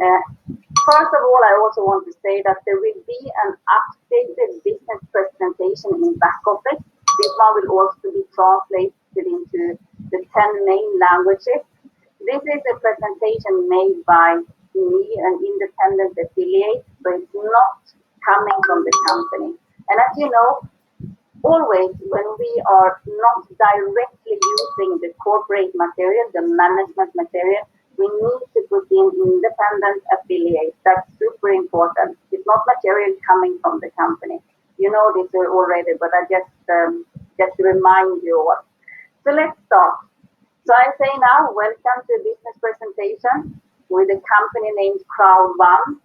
Uh, First of all, I also want to say that there will be an updated business presentation in back office. This one will also be translated into the 10 main languages. This is a presentation made by me, an independent affiliate, but it's not coming from the company. And as you know, always when we are not directly using the corporate material, the management material, we need to put in independent affiliates. That's super important. It's not material coming from the company. You know this already, but I just to remind you all. So let's start. So I say now, welcome to a business presentation with a company named CROWD1.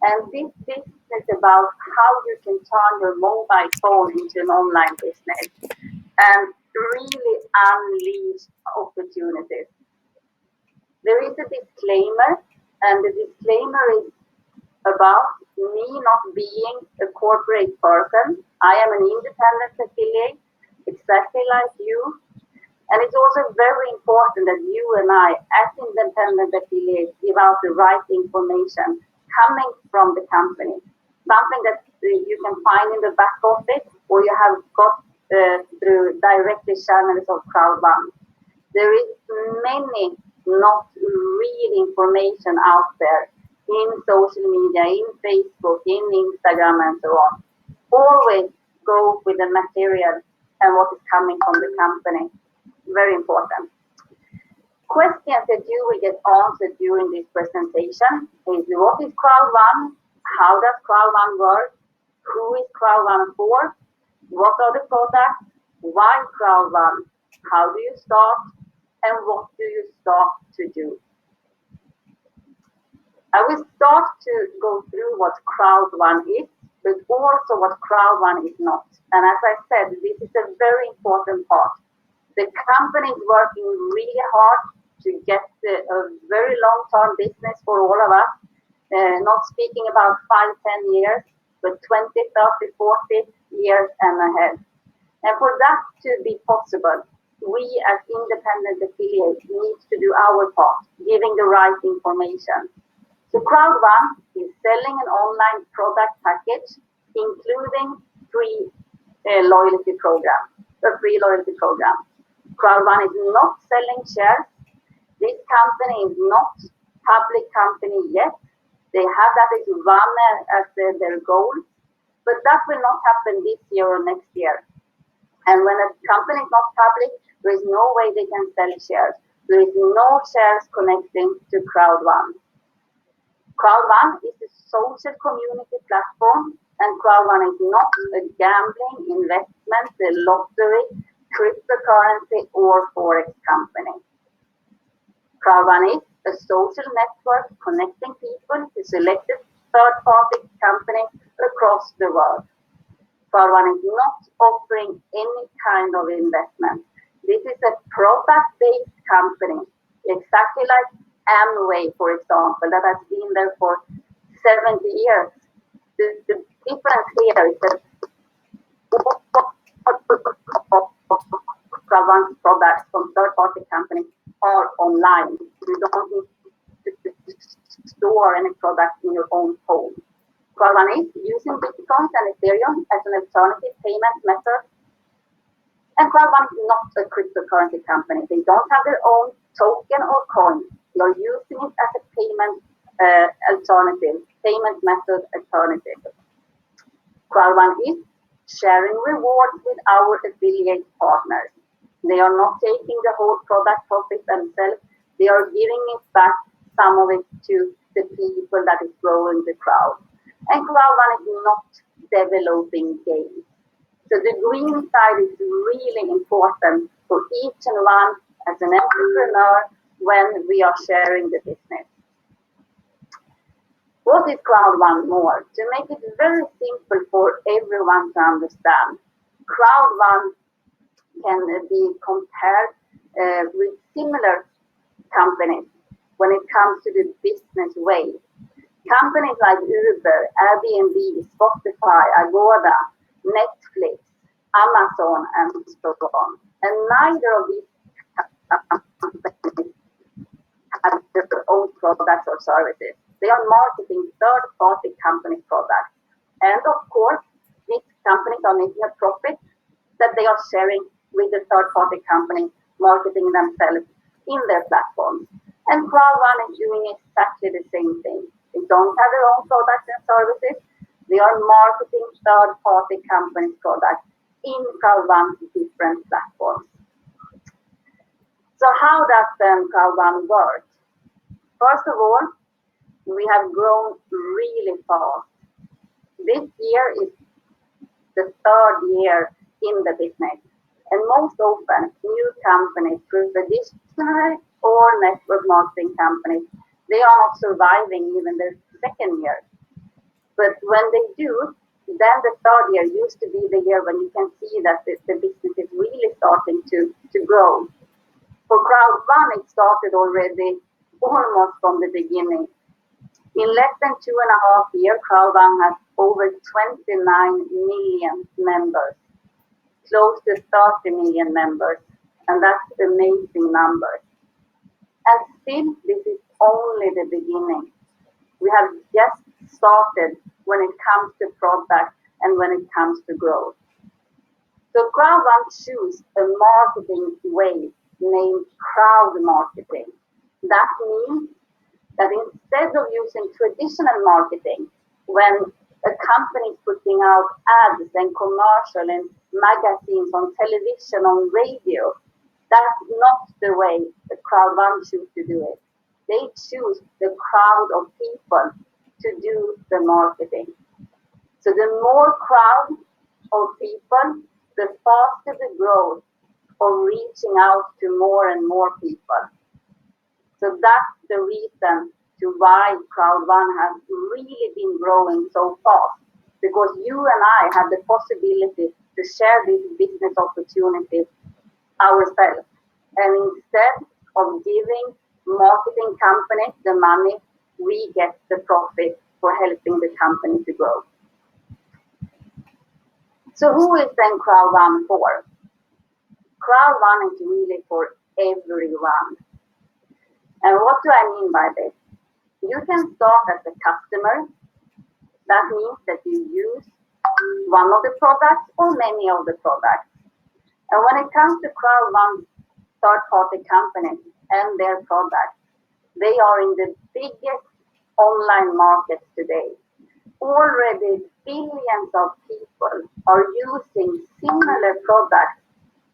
And this business is about how you can turn your mobile phone into an online business and really unleash opportunities. There is a disclaimer, and the disclaimer is about me not being a corporate person. I am an independent affiliate, exactly like you. And it's also very important that you and I, as independent affiliates, give out the right information coming from the company. Something that you can find in the back office or you have got through directly channels of CROWD1. There is many not real information out there in social media, in Facebook, in Instagram, and so on. Always go with the material and what is coming from the company. Very important. Questions that you will get answered during this presentation is what is CROWD1? How does CROWD1 work? Who is CROWD1 for? What are the products? Why CROWD1? How do you start? And what do you start to do? I will start to go through what CROWD1 is, but also what CROWD1 is not. And as I said, this is a very important part. The company is working really hard to get a very long-term business for all of us, not speaking about 5-10 years, but 20, 30, 40 years and ahead. And for that to be possible, we as independent affiliates need to do our part, giving the right information. So CROWD1 is selling an online product package, including free loyalty program. CROWD1 is not selling shares. This company is not public company yet. They have that as one as their goal, but that will not happen this year or next year. And when a company is not public, there is no way they can sell shares. There is no shares connecting to CROWD1. CROWD1 is a social community platform, and CROWD1 is not a gambling, investment, a lottery, cryptocurrency, or forex company. CROWD1 is a social network connecting people to selected third-party companies across the world. CROWD1 is not offering any kind of investment. This is a product-based company, exactly like Amway, for example, that has been there for 70 years. The difference here is that CROWD1's products from third-party companies are online. You don't need to store any product in your own home. CROWD1 is using Bitcoin and Ethereum as an alternative payment method. And CROWD1 is not a cryptocurrency company. They don't have their own token or coin. They are using it as a payment method alternative. CROWD1 is sharing rewards with our affiliate partners. They are not taking the whole product profit themselves. They are giving it back, some of it, to the people that is growing the crowd. And CROWD1 is not developing games. So the green side is really important for each and one as an entrepreneur when we are sharing the business. What is CROWD1 more? To make it very simple for everyone to understand, CROWD1 can be compared with similar companies when it comes to the business way. Companies like Uber, Airbnb, Spotify, Agoda, Netflix, Amazon, and so on. And neither of these companies have their own products or services. They are marketing third-party company products. And of course, these companies are making a profit that they are sharing with the third-party company marketing themselves in their platforms. And CROWD1 is doing exactly the same thing. They don't have their own products and services. They are marketing third-party companies' products in CROWD1's different platforms. So how does then CROWD1 work? First of all, we have grown really fast. This year is the third year in the business. And most often, new companies, traditional or network marketing companies, they are not surviving even their second year. But when they do, then the third year used to be the year when you can see that the business is really starting to grow. For CROWD1, it started already almost from the beginning. In less than 2.5 years, CROWD1 has over 29 million members, close to 30 million members, and that's amazing numbers. And still, this is only the beginning. We have just started when it comes to product and when it comes to growth. So CROWD1 choose a marketing way named crowd marketing. That means that instead of using traditional marketing, when a company is putting out ads and commercial and magazines on television, on radio, that's not the way the CROWD1 choose to do it. They choose the crowd of people to do the marketing. So the more crowd of people, the faster the growth of reaching out to more and more people. So that's the reason to why CROWD1 has really been growing so fast, because you and I have the possibility to share this business opportunity ourselves. And instead of giving marketing companies the money, we get the profit for helping the company to grow. So who is then CROWD1 for? CROWD1 is really for everyone. And what do I mean by this? You can start as a customer. That means that you use one of the products or many of the products. And when it comes to CROWD1 third-party companies and their products, they are in the biggest online market today. Already billions of people are using similar products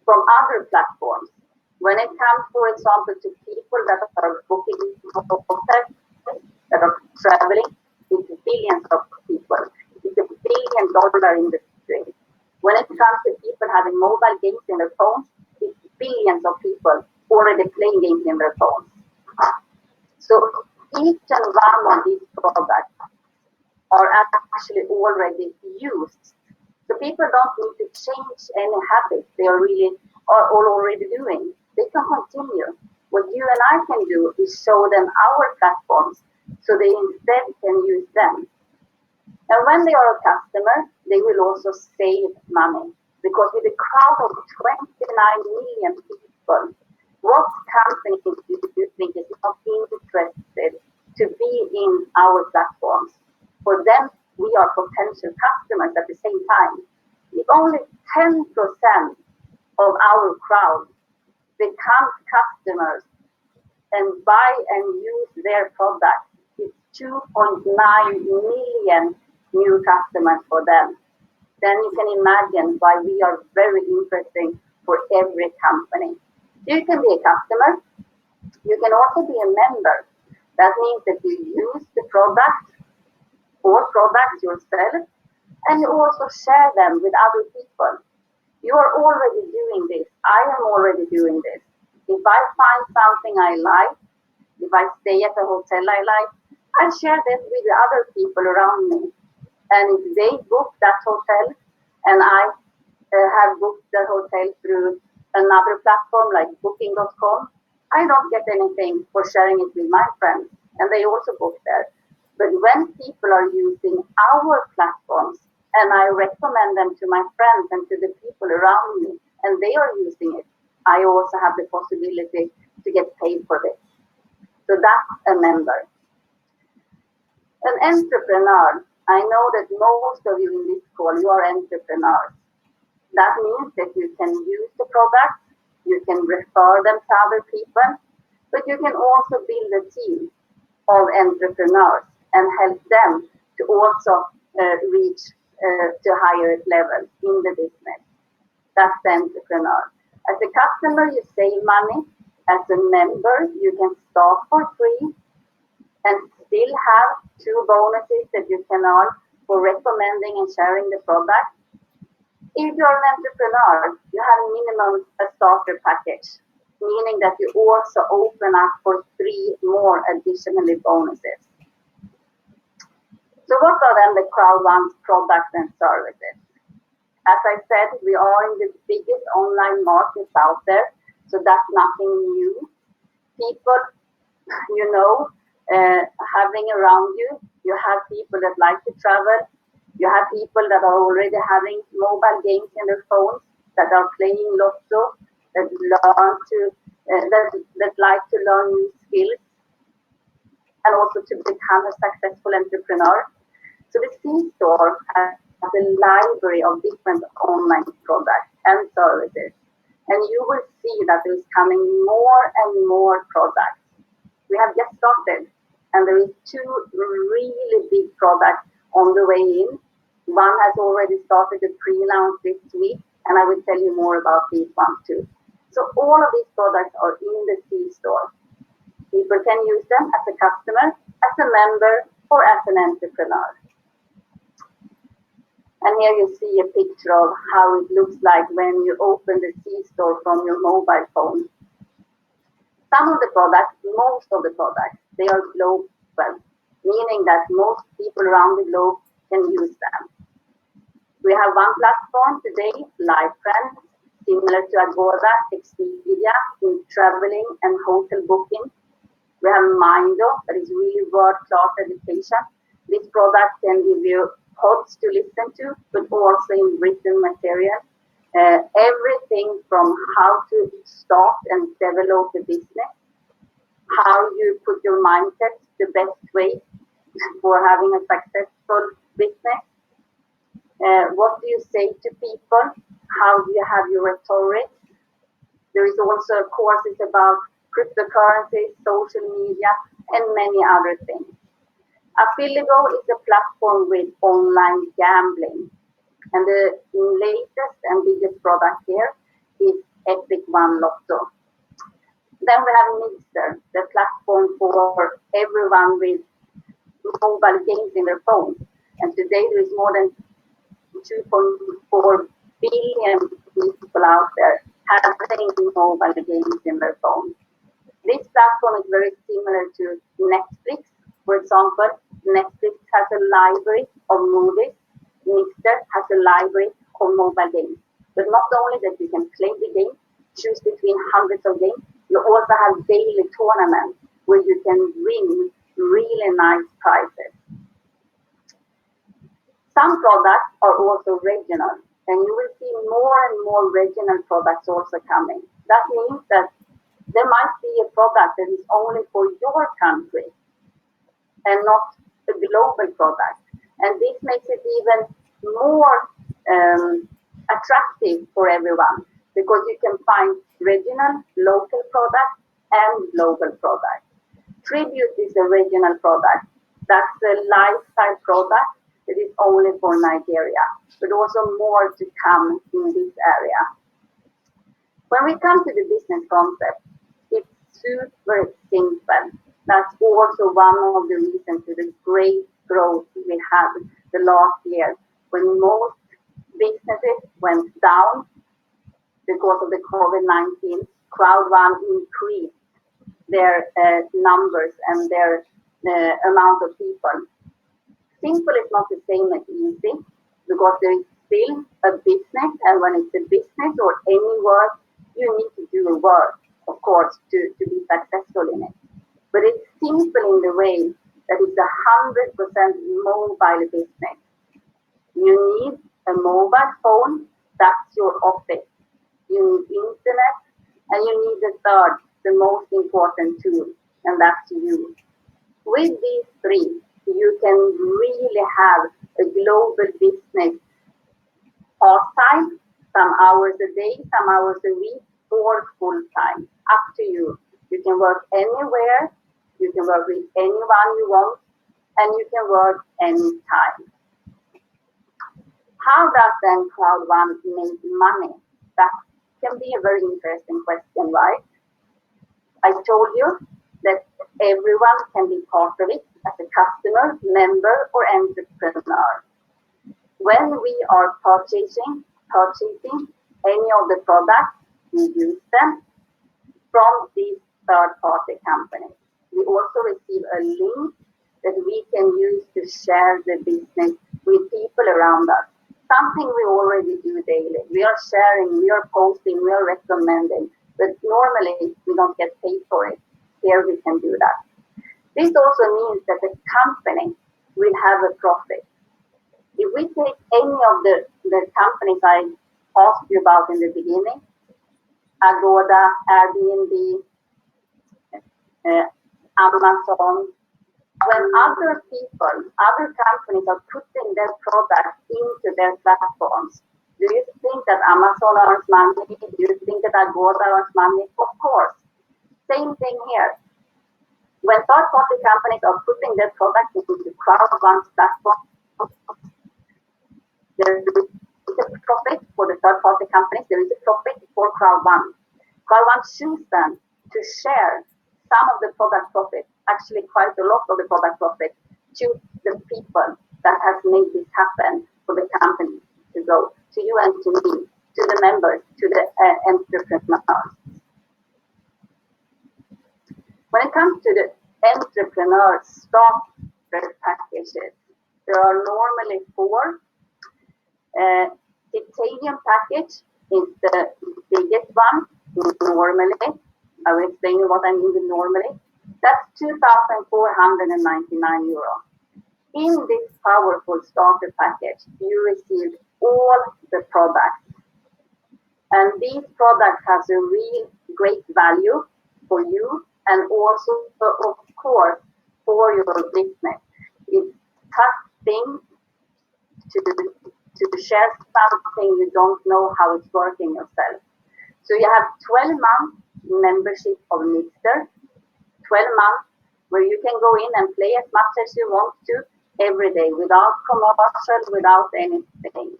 from other platforms. When it comes, for example, to people that are booking hotels, that are traveling, it's billions of people. It's a billion-dollar industry. When it comes to people having mobile games in their phones, it's billions of people already playing games in their phones. So each and one of these products are actually already used. So people don't need to change any habits they are already doing. They can continue. What you and I can do is show them our platforms so they instead can use them. And when they are a customer, they will also save money, because with a crowd of 29 million people, what company do you think is not interested to be in our platforms? For them, we are potential customers at the same time. If only 10% of our crowd become customers and buy and use their product, it's 2.9 million new customers for them. Then you can imagine why we are very interesting for every company. You can be a customer. You can also be a member. That means that you use the product or products yourself, and you also share them with other people. You are already doing this. I am already doing this. If I find something I like, if I stay at a hotel I like, I share that with other people around me. And if they book that hotel and I have booked the hotel through another platform like booking.com, I don't get anything for sharing it with my friends, and they also book there. But when people are using our platforms and I recommend them to my friends and to the people around me, and they are using it, I also have the possibility to get paid for this. So that's a member. An entrepreneur. I know that most of you in this call, you are entrepreneurs. That means that you can use the product, you can refer them to other people, but you can also build a team of entrepreneurs and help them to also reach to higher levels in the business. That's the entrepreneur. As a customer, you save money. As a member, you can start for free and still have 2 bonuses that you can earn for recommending and sharing the product. If you're an entrepreneur, you have minimum a starter package, meaning that you also open up for 3 more additionally bonuses. So what are then the CROWD1's products and services? As I said, we are in the biggest online markets out there, so that's nothing new. People, you know, having around you, you have people that like to travel, you have people that are already having mobile games in their phones, that are playing lotto, that learn to, that like to learn new skills, and also to become a successful entrepreneur. So the C-store has a library of different online products and services. And you will see that there is coming more and more products. We have just started, and there is 2 really big products on the way in. One has already started the pre-launch this week, and I will tell you more about these ones too. So all of these products are in the C-store. People can use them as a customer, as a member, or as an entrepreneur. And here you see a picture of how it looks like when you open the C-store from your mobile phone. Some of the products, most of the products, they are global, meaning that most people around the globe can use them. We have one platform today, LiveFriends, similar to Agoda, Expedia in traveling and hotel booking. We have Mindo, that is really world-class education. This product can give you pods to listen to, but also in written material. Everything from how to start and develop a business, how you put your mindset the best way for having a successful business. What do you say to people? How do you have your rhetoric? There is also courses about cryptocurrency, social media, and many other things. Affiligo is a platform with online gambling. And the latest and biggest product here is Epic One Lotto. Then we have Mixer, the platform for everyone with mobile games in their phone. And today there is more than 2.4 billion people out there having mobile games in their phone. This platform is very similar to Netflix. For example, Netflix has a library of movies. Mixer has a library of mobile games. But not only that you can play the game, choose between hundreds of games, you also have daily tournaments where you can win really nice prizes. Some products are also regional, and you will see more and more regional products also coming. That means that there might be a product that is only for your country and not a global product. And this makes it even more attractive for everyone, because you can find regional, local products and global products. Tribute is a regional product. That's a lifestyle product that is only for Nigeria, but also more to come in this area. When we come to the business concept, it's super simple. That's also one of the reasons for the great growth we had the last year, when most businesses went down because of the COVID-19. CROWD1 increased their numbers and their amount of people. Simple is not the same as easy, because there is still a business, and when it's a business or any work, you need to do a work, of course, to be successful in it. But it's simple in the way that it's 100% mobile business. You need a mobile phone, that's your office. You need internet, and you need the third, the most important tool, and that's you. With these three, you can really have a global business part-time, some hours a day, some hours a week, or full-time. Up to you. You can work anywhere, you can work with anyone you want, and you can work anytime. How does then CROWD1 make money? That can be a very interesting question, right? I told you that everyone can be part of it as a customer, member, or entrepreneur. When we are purchasing any of the products, we use them from these third-party companies. We also receive a link that we can use to share the business with people around us. Something we already do daily. We are sharing, we are posting, we are recommending, but normally we don't get paid for it. Here we can do that. This also means that the company will have a profit. If we take any of the companies I asked you about in the beginning, Agoda, Airbnb, Amazon, when other people, other companies are putting their products into their platforms, do you think that Amazon earns money? Do you think that Agoda earns money? Of course. Same thing here. When third-party companies are putting their products into the CROWD1's platform, there is a profit for the third-party companies. There is a profit for CROWD1. CROWD1 chooses them to share some of the product profit, actually quite a lot of the product profit, to the people that has made this happen for the company to go, to you and to me, to the members, to the entrepreneurs. When it comes to the entrepreneur starter packages, there are normally 4. Titanium package is the biggest one normally. I will explain you what I mean with normally. That's 2,499 euro. In this powerful starter package, you receive all the products. And these products have a real great value for you and also, of course, for your business. It's a tough thing to share something you don't know how it's working yourself. So you have 12 months membership of Mixer, 12 months where you can go in and play as much as you want to every day without commercial, without anything.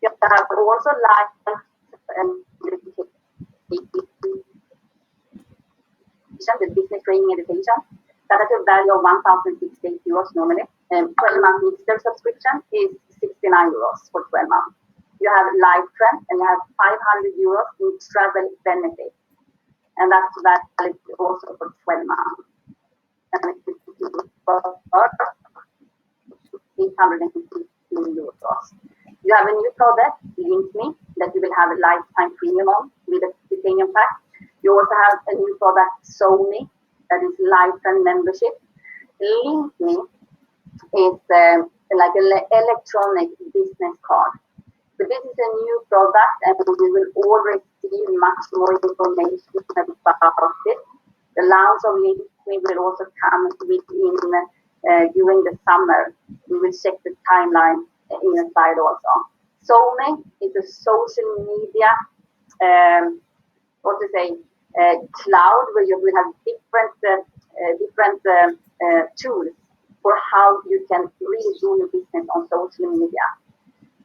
You have also live and the business training education. That has a value of 1,068 euros normally. 12-month Mixer subscription is 69 euros for 12 months. You have live trend and you have 500 euros in travel benefits. And that's valid also for 12 months. And it's 815 euros. You have a new product, Link Me, that you will have a lifetime premium on with a titanium pack. You also have a new product, Show Me, that is lifetime membership. Link Me is like an electronic business card. So this is a new product and we will all receive much more information about it. The launch of Link Me will also come within during the summer. We will check the timeline inside also. Show Me is a social media cloud where you will have different tools for how you can really do your business on social media.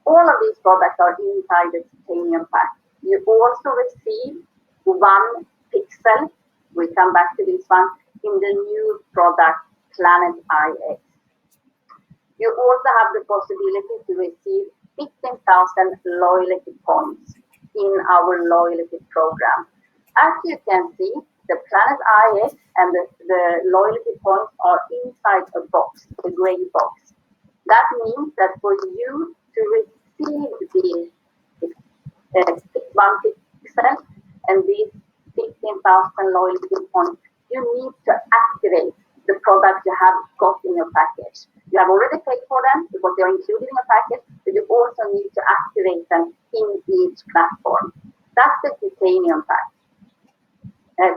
All of these products are inside the titanium pack. You also receive 1 pixel. We come back to this one in the new product Planet IX. You also have the possibility to receive 15,000 loyalty points in our loyalty program. As you can see, the Planet IX and the loyalty points are inside a box, a gray box. That means that for you to receive the 1 pixel and these 15,000 loyalty points, you need to activate the products you have got in your package. You have already paid for them because they are included in your package, but you also need to activate them in each platform. That's the titanium pack.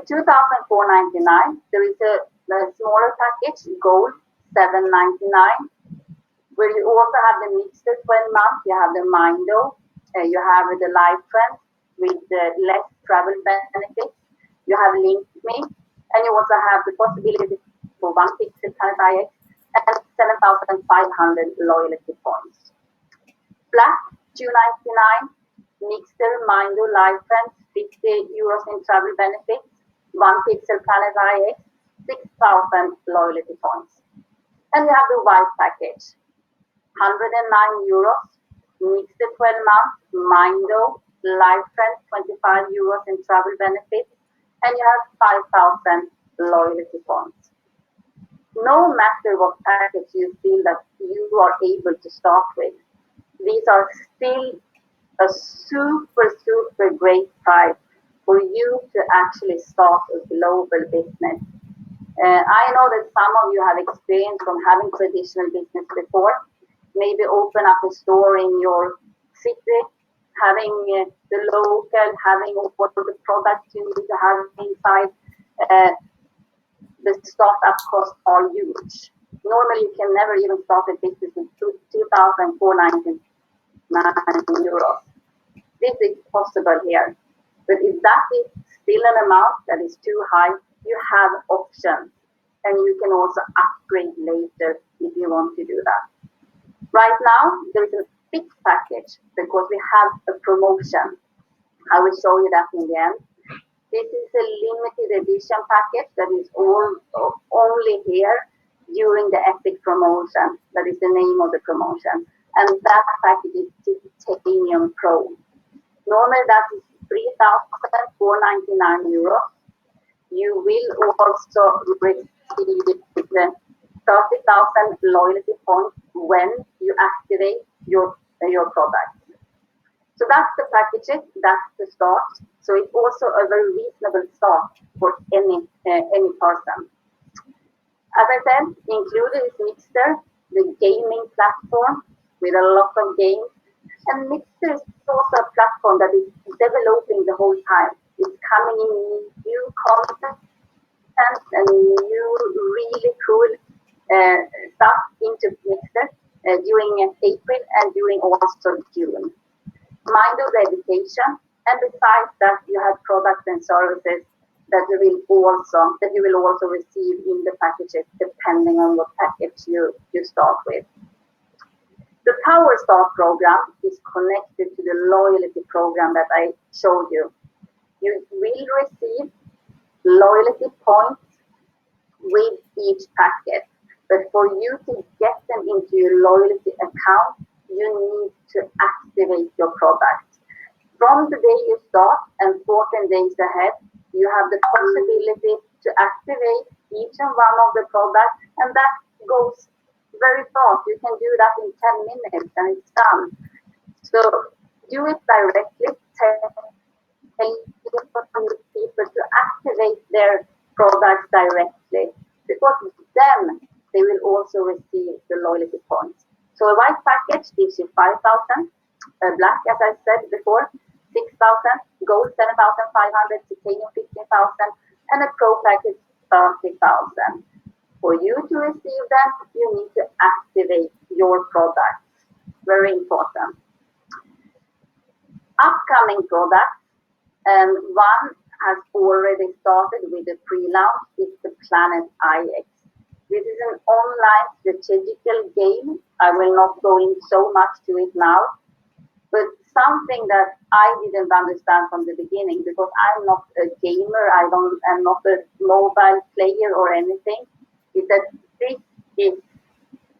2,499. There is a smaller package, Gold 799, where you also have the mixed 12 months. You have the Mindo, you have the Life Trend with less travel benefits. You have Link Me, and you also have the possibility for 1 pixel Planet IX and 7,500 loyalty points. Black 299, Mixer, Mindo, Life Trend, 50 euros in travel benefits, 1 pixel Planet IX, 6,000 loyalty points. And you have the white package, 109 euros, mixed 12 months, Mindo, Life Trend, 25 euros in travel benefits, and you have 5,000 loyalty points. No matter what package you feel that you are able to start with, these are still a super great price for you to actually start a global business. I know that some of you have experience from having traditional business before. Maybe open up a store in your city, having the local, having all the products you need to have inside. The startup costs are huge. Normally, you can never even start a business with 2,499 euros. This is possible here. But if that is still an amount that is too high, you have options. And you can also upgrade later if you want to do that. Right now, there is a fixed package because we have a promotion. I will show you that in the end. This is a limited edition package that is only here during the Epic promotion. That is the name of the promotion. And that package is Titanium Pro. Normally that is 3,499 euros. You will also receive 30,000 loyalty points when you activate your product. So that's the packaging, that's the start. So it's also a very reasonable start for any person. As I said, included is Mixer, the gaming platform with a lot of games. And Mixer is also a platform that is developing the whole time. It's coming in new content and new really cool stuff into Mixer during April and during also June. Mindo the education, and besides that, you have products and services that you will also receive in the packages depending on what package you start with. The Power Start program is connected to the loyalty program that I showed you. You will receive loyalty points with each packet, but for you to get them into your loyalty account, you need to activate your product. From the day you start and 14 days ahead, you have the possibility to activate each and one of the products, and that goes very fast. You can do that in 10 minutes and it's done. So do it directly. Tell people to activate their products directly, because then they will also receive the loyalty points. So a white package gives you 5,000, black, as I said before, 6,000, gold 7,500, titanium 15,000, and a pro package 30,000. For you to receive them, you need to activate your products. Very important. Upcoming products, and one has already started with the pre-launch, is the Planet IX. This is an online strategical game. I will not go in so much to it now, but something that I didn't understand from the beginning, because I'm not a gamer, I'm not a mobile player or anything, is that this is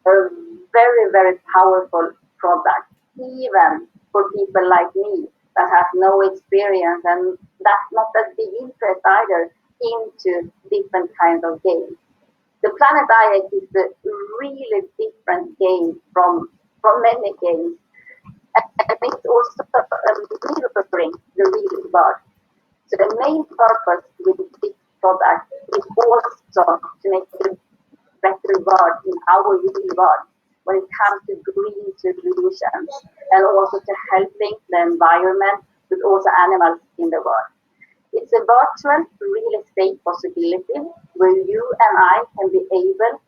a very powerful product, even for people like me that have no experience and that's not a big interest either into different kinds of games. The Planet IX is a really different game from many games. And it's also mirroring the real world. So the main purpose with this product is also to make a better world in our real world when it comes to green solutions and also to helping the environment, but also animals in the world. It's a virtual real estate possibility where you and I can be able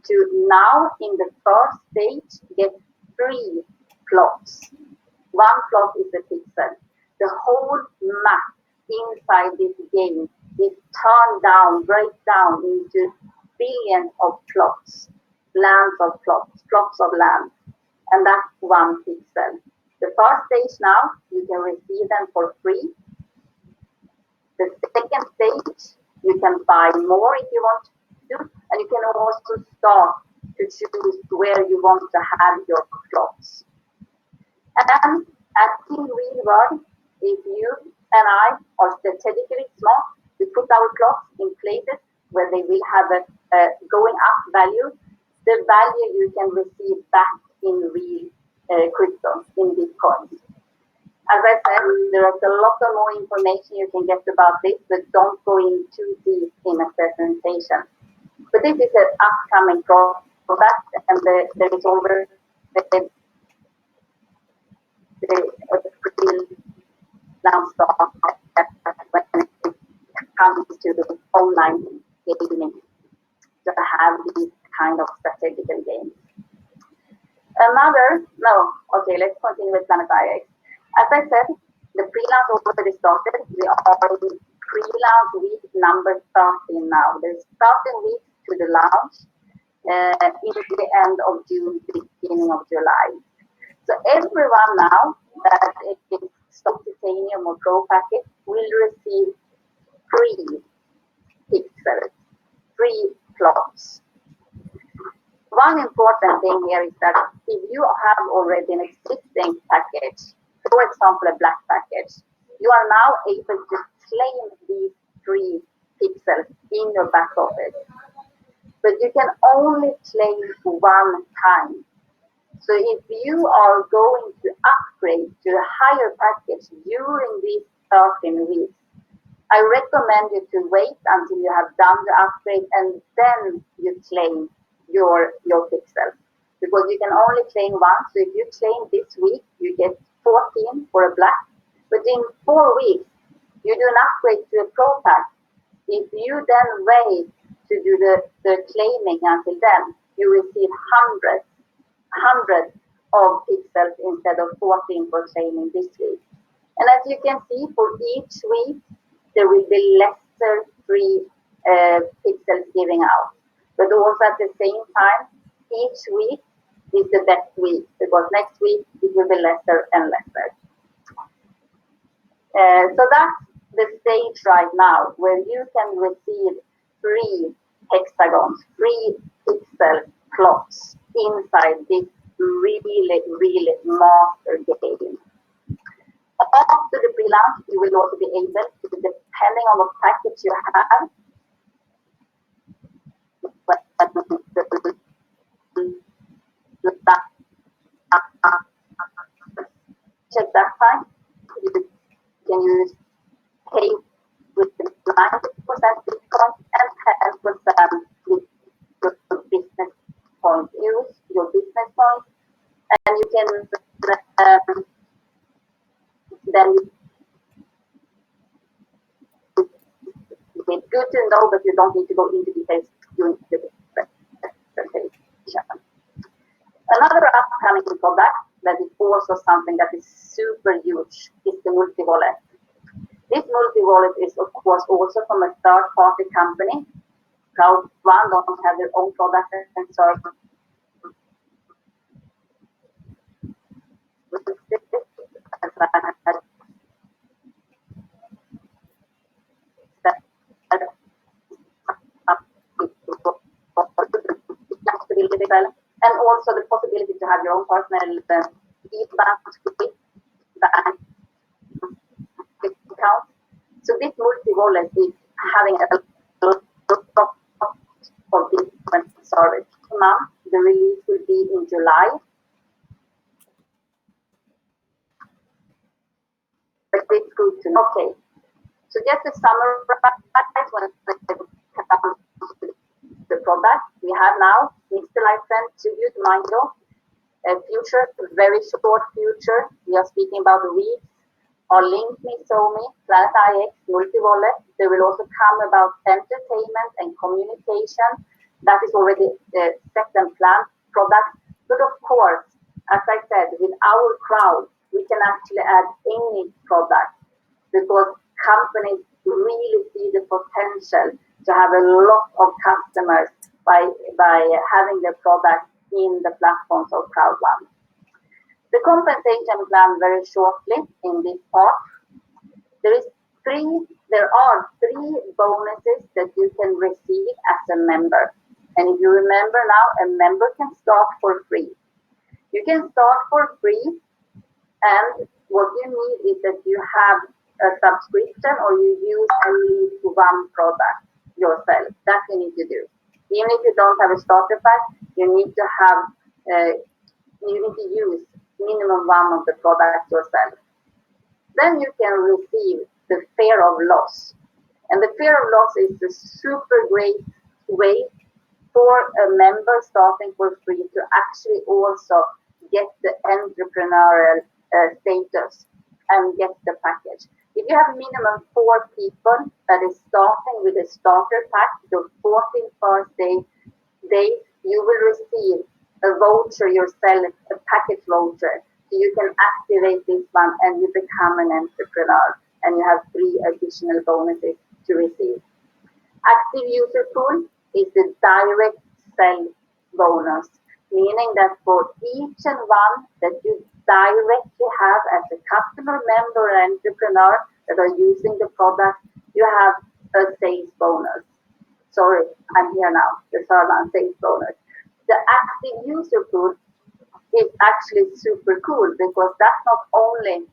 to now in the first stage get 3 plots. 1 plot is a pixel. The whole map inside this game is turned down, break down into billions of plots, lands of plots, plots of land, and that's 1 pixel. The first stage now, you can receive them for free. The second stage, you can buy more if you want to, and you can also start to choose where you want to have your plots. And as in real world, if you and I are strategically smart, we put our plots in places where they will have a going up value, the value you can receive back in real crypto, in Bitcoin. As I said, there is a lot of more information you can get about this, but don't go in too deep in a presentation. But this is an upcoming product, and there is already the now start when it comes to the online gaming to have these kind of strategical games. Let's continue with Planet IX. As I said, the pre-launch already started. We are in pre-launch week number 13 now. There's 13 weeks to the launch in the end of June, beginning of July. So everyone now that is Titanium or Pro package will receive free pixels, free plots. One important thing here is that if you have already an existing package, for example, a black package, you are now able to claim these free pixels in your back office. But you can only claim one time. So if you are going to upgrade to a higher package during these 13 weeks, I recommend you to wait until you have done the upgrade and then you claim your pixels. Because you can only claim once. So if you claim this week, you get 14 for a black. But in 4 weeks, you do an upgrade to a Pro pack. If you then wait to do the claiming until then, you receive hundreds of pixels instead of 14 for claiming this week. And as you can see, for each week, there will be lesser free pixels giving out. But also at the same time, each week is the best week because next week it will be lesser and lesser. So that's the stage right now where you can receive free hexagons, free pixel plots inside this really master game. After the pre-launch, you will also be able to, depending on what package you have, check that time. You can use pay with 90% Bitcoin and 10% with your business point. Use your business point, and you can then it's good to know, but you don't need to go into details during the presentation. Another upcoming product that is also something that is super huge is the multi-wallet. This multi-wallet is, of course, also from a third-party company. CROWD1 don't have their own products and services. And also the possibility to have your own personal e-bank account. So this multi-wallet is having a lot of different services. The release will be in July. But it's good to know. Okay. So just to summarize when it comes to the product, we have now Mr. Lifetime Tribute Mindo, a future, very short future. We are speaking about weeks are LinkMe, SoMe, Planet IX, Multi-Wallet. There will also come about entertainment and communication. That is already set and planned product. But of course, as I said, with our crowd, we can actually add any product because companies really see the potential to have a lot of customers by having the product in the platforms of CROWD1. The compensation plan very shortly in this part. There are three bonuses that you can receive as a member. And if you remember now, a member can start for free. You can start for free, and what you need is that you have a subscription or you use at least one product yourself. That you need to do. Even if you don't have a starter pack, you need to have you need to use minimum one of the products yourself. Then you can receive the fear of loss. And the fear of loss is a super great way for a member starting for free to actually also get the entrepreneurial status and get the package. If you have minimum 4 people that is starting with a starter pack, the 14 first days, you will receive a voucher yourself, a package voucher. So you can activate this one and you become an entrepreneur, and you have 3 additional bonuses to receive. Active user pool is the direct sell bonus, meaning that for each and one that you directly have as a customer, member, or entrepreneur that are using the product, you have a sales bonus. Sorry, I'm here now, the third one, sales bonus. The active user pool is actually super cool because that's not only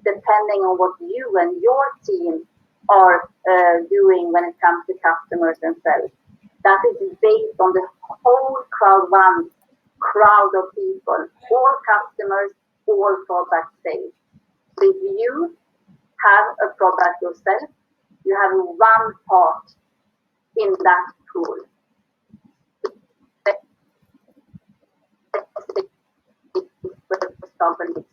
depending on what you and your team are doing when it comes to customers and sales. That is based on the whole CROWD1 crowd of people, all customers, all product sales. So if you have a product yourself, you have one part in that pool. For example,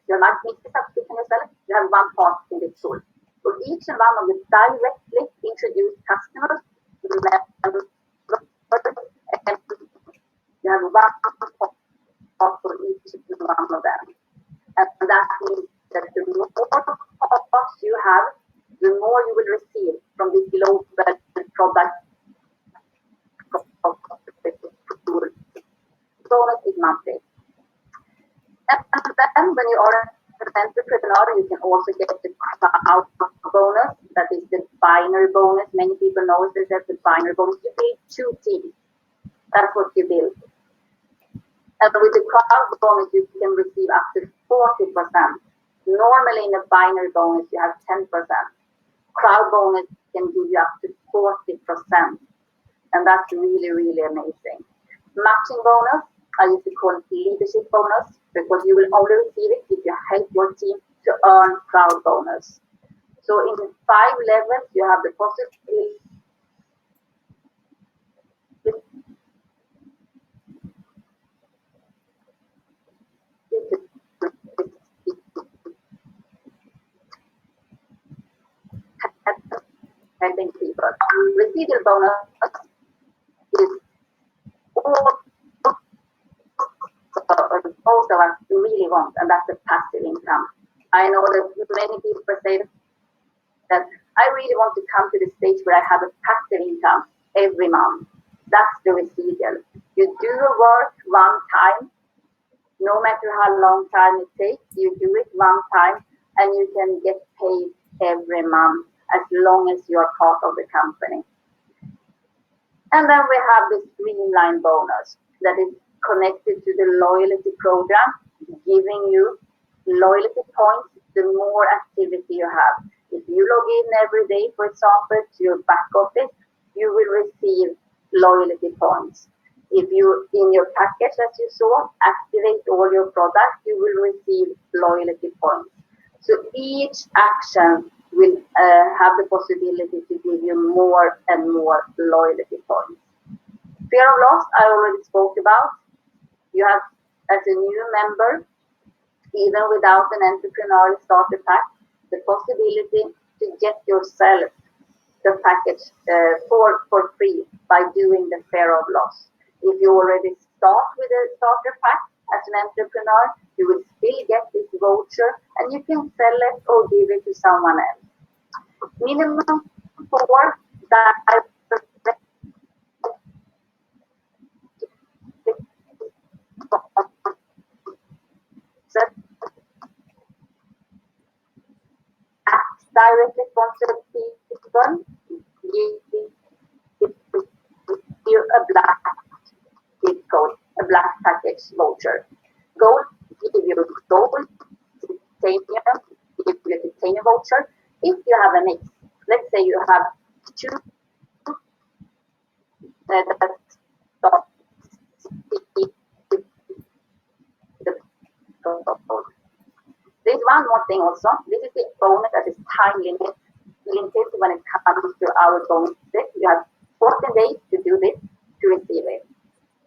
you might need to subscription yourself, you have one part in this tool. For each and one of the directly introduced customers, you have one part for each one of them. And that means that the more parts you have, the more you will receive from this global product. Bonus is monthly. And then when you are an entrepreneur, you can also get the crowd bonus. That is the binary bonus. Many people know this as the binary bonus. You build 2 teams. That's what you build. And with the crowd bonus, you can receive up to 40%. Normally in a binary bonus, you have 10%. Crowd bonus can give you up to 40%. And that's really, really amazing. Matching bonus, I used to call it leadership bonus because you will only receive it if you help your team to earn crowd bonus. So in 5 levels, you have the possibility helping people. Residual bonus is all most of us really want, and that's the passive income. I know that many people say that I really want to come to the stage where I have a passive income every month. That's the residual. You do the work one time, no matter how long time it takes, you do it one time, and you can get paid every month as long as you are part of the company. And then we have the streamline bonus that is connected to the loyalty program, giving you loyalty points the more activity you have. If you log in every day, for example, to your back office, you will receive loyalty points. If you, in your package, as you saw, activate all your products, you will receive loyalty points. So each action will have the possibility to give you more and more loyalty points. Fear of loss, I already spoke about. You have, as a new member, even without an entrepreneurial starter pack, the possibility to get yourself the package for free by doing the fear of loss. If you already start with a starter pack as an entrepreneur, you will still get this voucher and you can sell it or give it to someone else. Minimum 4 direct directly sponsored people give you a black gift code, a black package voucher. Gold give you gold, titanium give you a titanium voucher. If you have a mix, let's say you have two There's one more thing also. This is the bonus that is time limited when it comes to our bonus. You have 14 days to do this to receive it.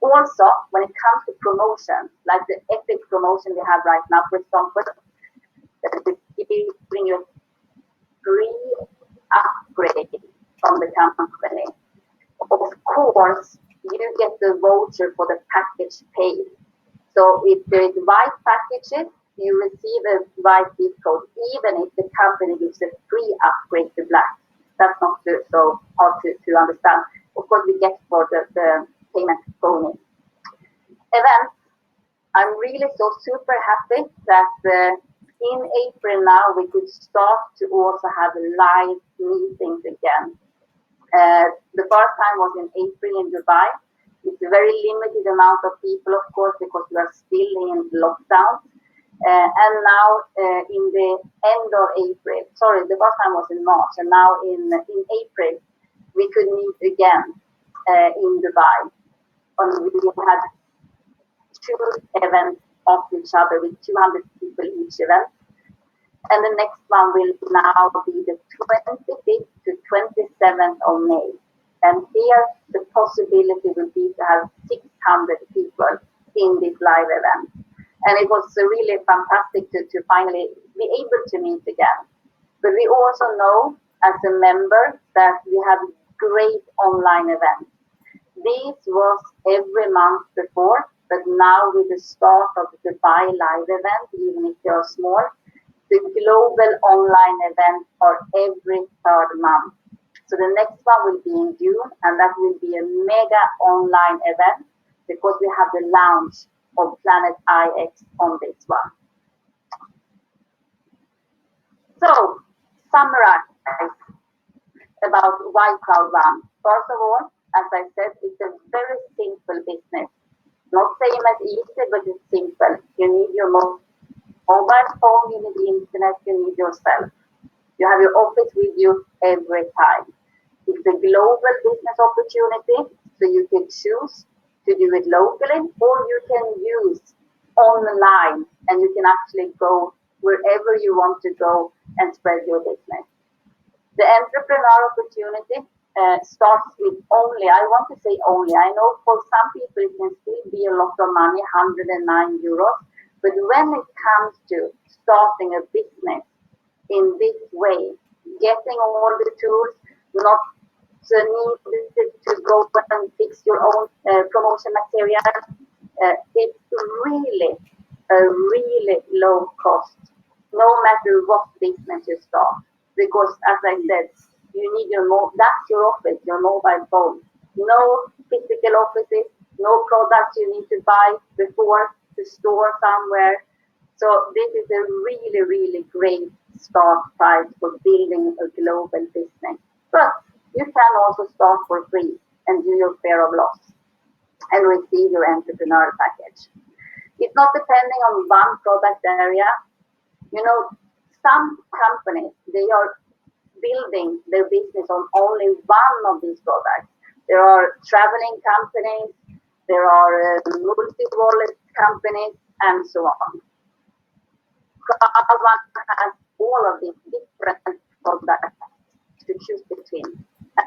Also, when it comes to promotion, like the epic promotion we have right now, for example, that is giving you a free upgrade from the company. Of course, you get the voucher for the package paid. So if there is white packages, you receive a white gift code, even if the company gives a free upgrade to black. That's not so hard to understand. Of course, we get for the payment bonus. Events. I'm really so super happy that in April now we could start to also have live meetings again. The first time was in April in Dubai. It's a very limited amount of people, of course, because we are still in lockdown. And now in the end of April, sorry, the first time was in March, and now in April, we could meet again in Dubai. And we had 2 events of each other with 200 people each event. And the next one will now be the 25th to 27th of May. And here the possibility will be to have 600 people in this live event. And it was really fantastic to finally be able to meet again. But we also know as a member that we have great online events. This was every month before, but now with the start of the Dubai live event, even if they are small, the global online events are every 3rd month. So the next one will be in June, and that will be a mega online event because we have the launch of Planet IX on this one. So, summarize about why CROWD1. First of all, as I said, it's a very simple business. Not same as easy, but it's simple. You need your mobile phone, you need the internet, you need yourself. You have your office with you every time. It's a global business opportunity, so you can choose to do it locally, or you can use online, and you can actually go wherever you want to go and spread your business. The entrepreneur opportunity starts with only, I want to say only, I know for some people it can still be a lot of money, 109 euros, but when it comes to starting a business in this way, getting all the tools, not need to go and fix your own promotion material, it's really a really low cost, no matter what business you start. Because as I said, you need that's your office, your mobile phone. No physical offices, no products you need to buy before to store somewhere. So this is a really, really great start price for building a global business. But you can also start for free and do your fear of loss and receive your entrepreneur package. It's not depending on one product area. You know, some companies, they are building their business on only one of these products. There are traveling companies, there are multi-wallet companies, and so on. CROWD1 has all of these different products to choose between.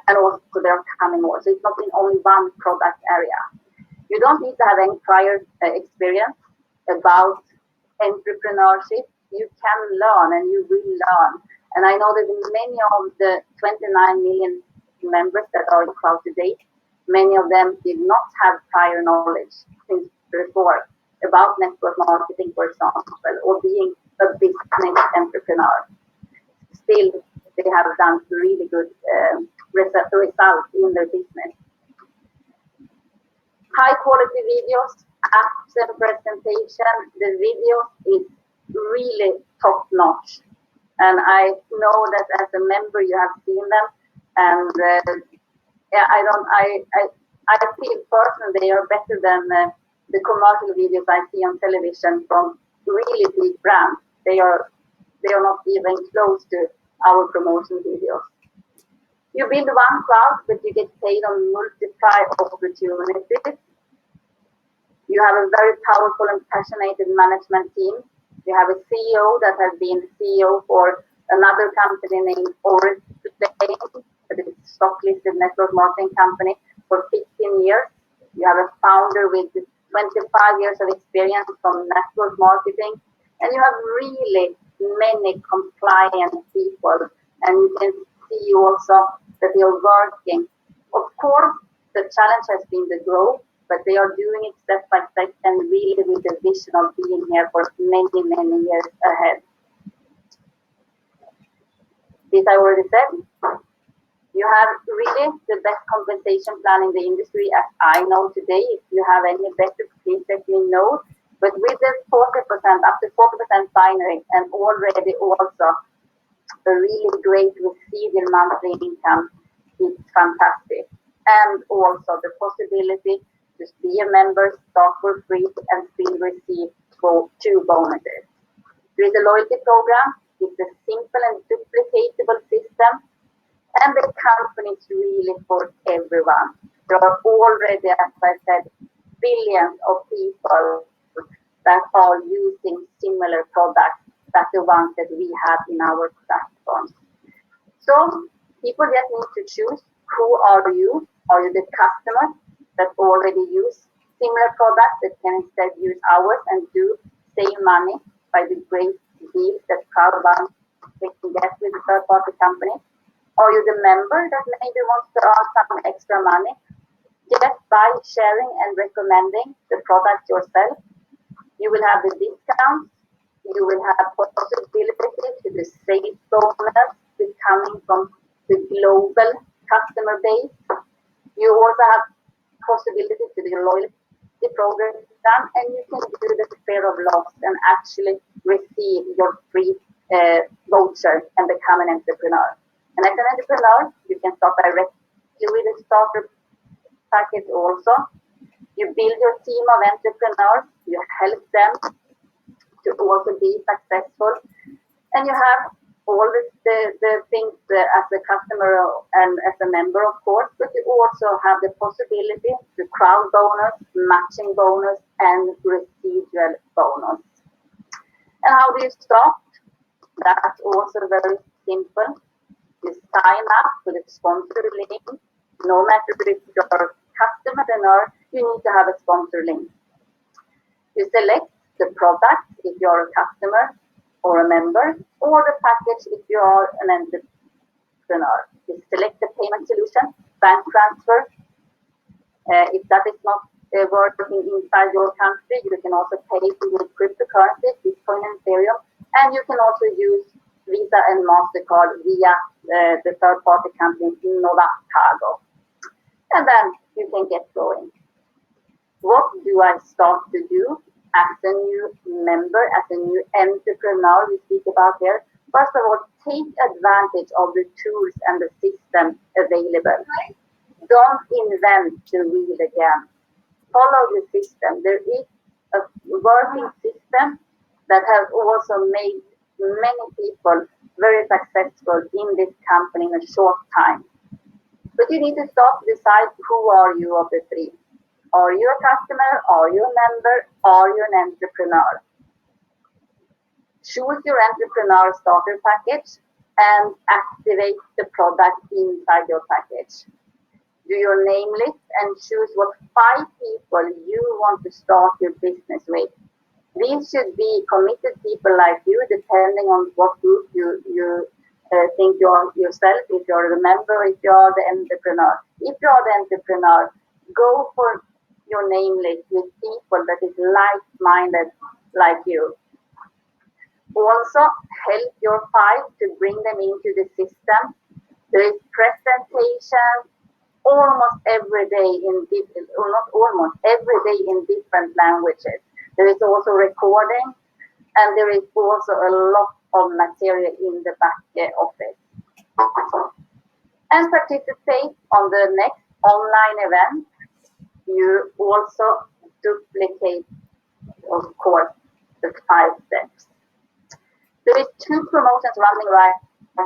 And also there are coming more. So it's not in only one product area. You don't need to have any prior experience about entrepreneurship you can learn and you will learn. And I know that many of the 29 million members that are in CROWD today, many of them did not have prior knowledge since before about network marketing, for example, or being a business entrepreneur. Still, they have done really good results in their business. High quality videos, apps and presentation. The video is really top notch. And I know that as a member you have seen them, and I feel personally they are better than the commercial videos I see on television from really big brands. They are not even close to our promotion videos. You build one crowd, but you get paid on multiply opportunities. You have a very powerful and passionate management team. You have a CEO that has been CEO for another company named Oracle, that is a stock-listed network marketing company, for 15 years. You have a founder with 25 years of experience from network marketing, and you have really many compliant people, and you can see also that they are working. Of course, the challenge has been the growth, but they are doing it step by step and really with the vision of being here for many, many years ahead. This I already said. You have really the best compensation plan in the industry as I know today. If you have any better, please let me know. But with the 40%, up to 40% binary, and already also a really great residual monthly income, it's fantastic. And also the possibility to be a member, start for free, and still receive 2 bonuses. There is a loyalty program. It's a simple and duplicatable system. And the company is really for everyone. There are already, as I said, billions of people that are using similar products than the ones that we have in our platforms. So people just need to choose, who are you? Are you the customer that already use similar products that can instead use ours and do save money by the great deals that CROWD1 can get with a third-party company? Are you the member that maybe wants to earn some extra money just by sharing and recommending the product yourself? You will have the discounts. You will have possibility to the sales bonus coming from the global customer base. You also have possibility to the loyalty program done, and you can do the fear of loss and actually receive your free voucher and become an entrepreneur. And as an entrepreneur, you can start directly with a starter package also. You build your team of entrepreneurs, you help them to also be successful, and you have all the things as a customer and as a member, of course, but you also have the possibility to crowd bonus, matching bonus, and residual bonus. And how do you start? That's also very simple. You sign up with a sponsor link. No matter if you're a customer or you need to have a sponsor link. You select the product if you're a customer or a member, or the package if you are an entrepreneur. You select the payment solution, bank transfer. If that is not working inside your country, you can also pay with cryptocurrency, Bitcoin and Ethereum, and you can also use Visa and MasterCard via the third-party company Nova Cargo. And then you can get going. What do I start to do as a new member, as a new entrepreneur we speak about here? First of all, take advantage of the tools and the system available. Don't invent the wheel again. Follow the system. There is a working system that has also made many people very successful in this company in a short time. But you need to start to decide, who are you of the three? Are you a customer? Are you a member? Are you an entrepreneur? Choose your entrepreneur starter package and activate the product inside your package. Do your name list and choose what 5 people you want to start your business with. These should be committed people like you, depending on what group you think you are yourself, if you're the member, if you are the entrepreneur. If you are the entrepreneur, go for your name list with people that is like-minded like you. Also, help your five to bring them into the system. There is presentation almost every day or not almost every day in different languages. There is also recording, and there is also a lot of material in the back office. And participate on the next online event. You also duplicate, of course, the 5 steps. There is 2 promotions running right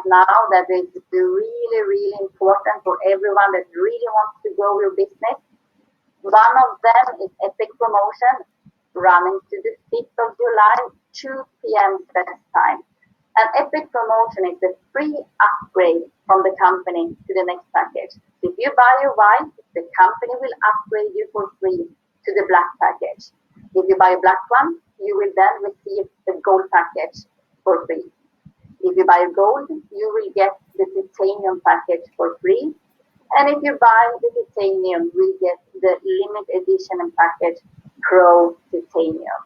now that is really important for everyone that really wants to grow your business. One of them is Epic Promotion, running to the 5th of July, 2 p.m. set time. An Epic Promotion is a free upgrade from the company to the next package. If you buy a white, the company will upgrade you for free to the black package. If you buy a black one, you will then receive the gold package for free. If you buy gold, you will get the titanium package for free. And if you buy the titanium, you will get the limited edition package, Pro Titanium.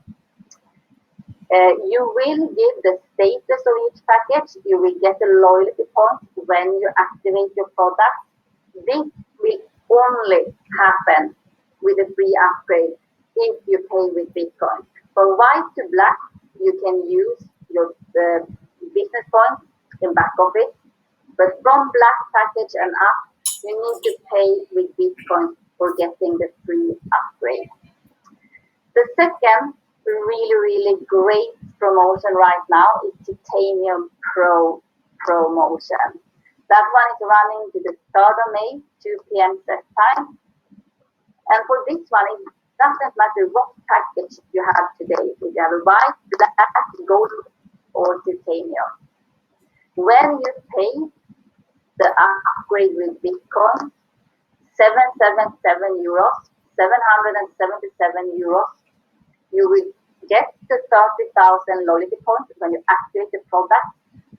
You will give the status of each package. You will get the loyalty points when you activate your product. This will only happen with a free upgrade if you pay with Bitcoin. From white to black, you can use your business points in back office, but from black package and up, you need to pay with Bitcoin for getting the free upgrade. The second really great promotion right now is Titanium Pro promotion. That one is running to the 3rd of May, 2 p.m. set time. And for this one, it doesn't matter what package you have today, if you have a white, black, gold, or titanium. When you pay the upgrade with Bitcoin, 777 euros, 777 euros, you will get the 30,000 loyalty points when you activate the product.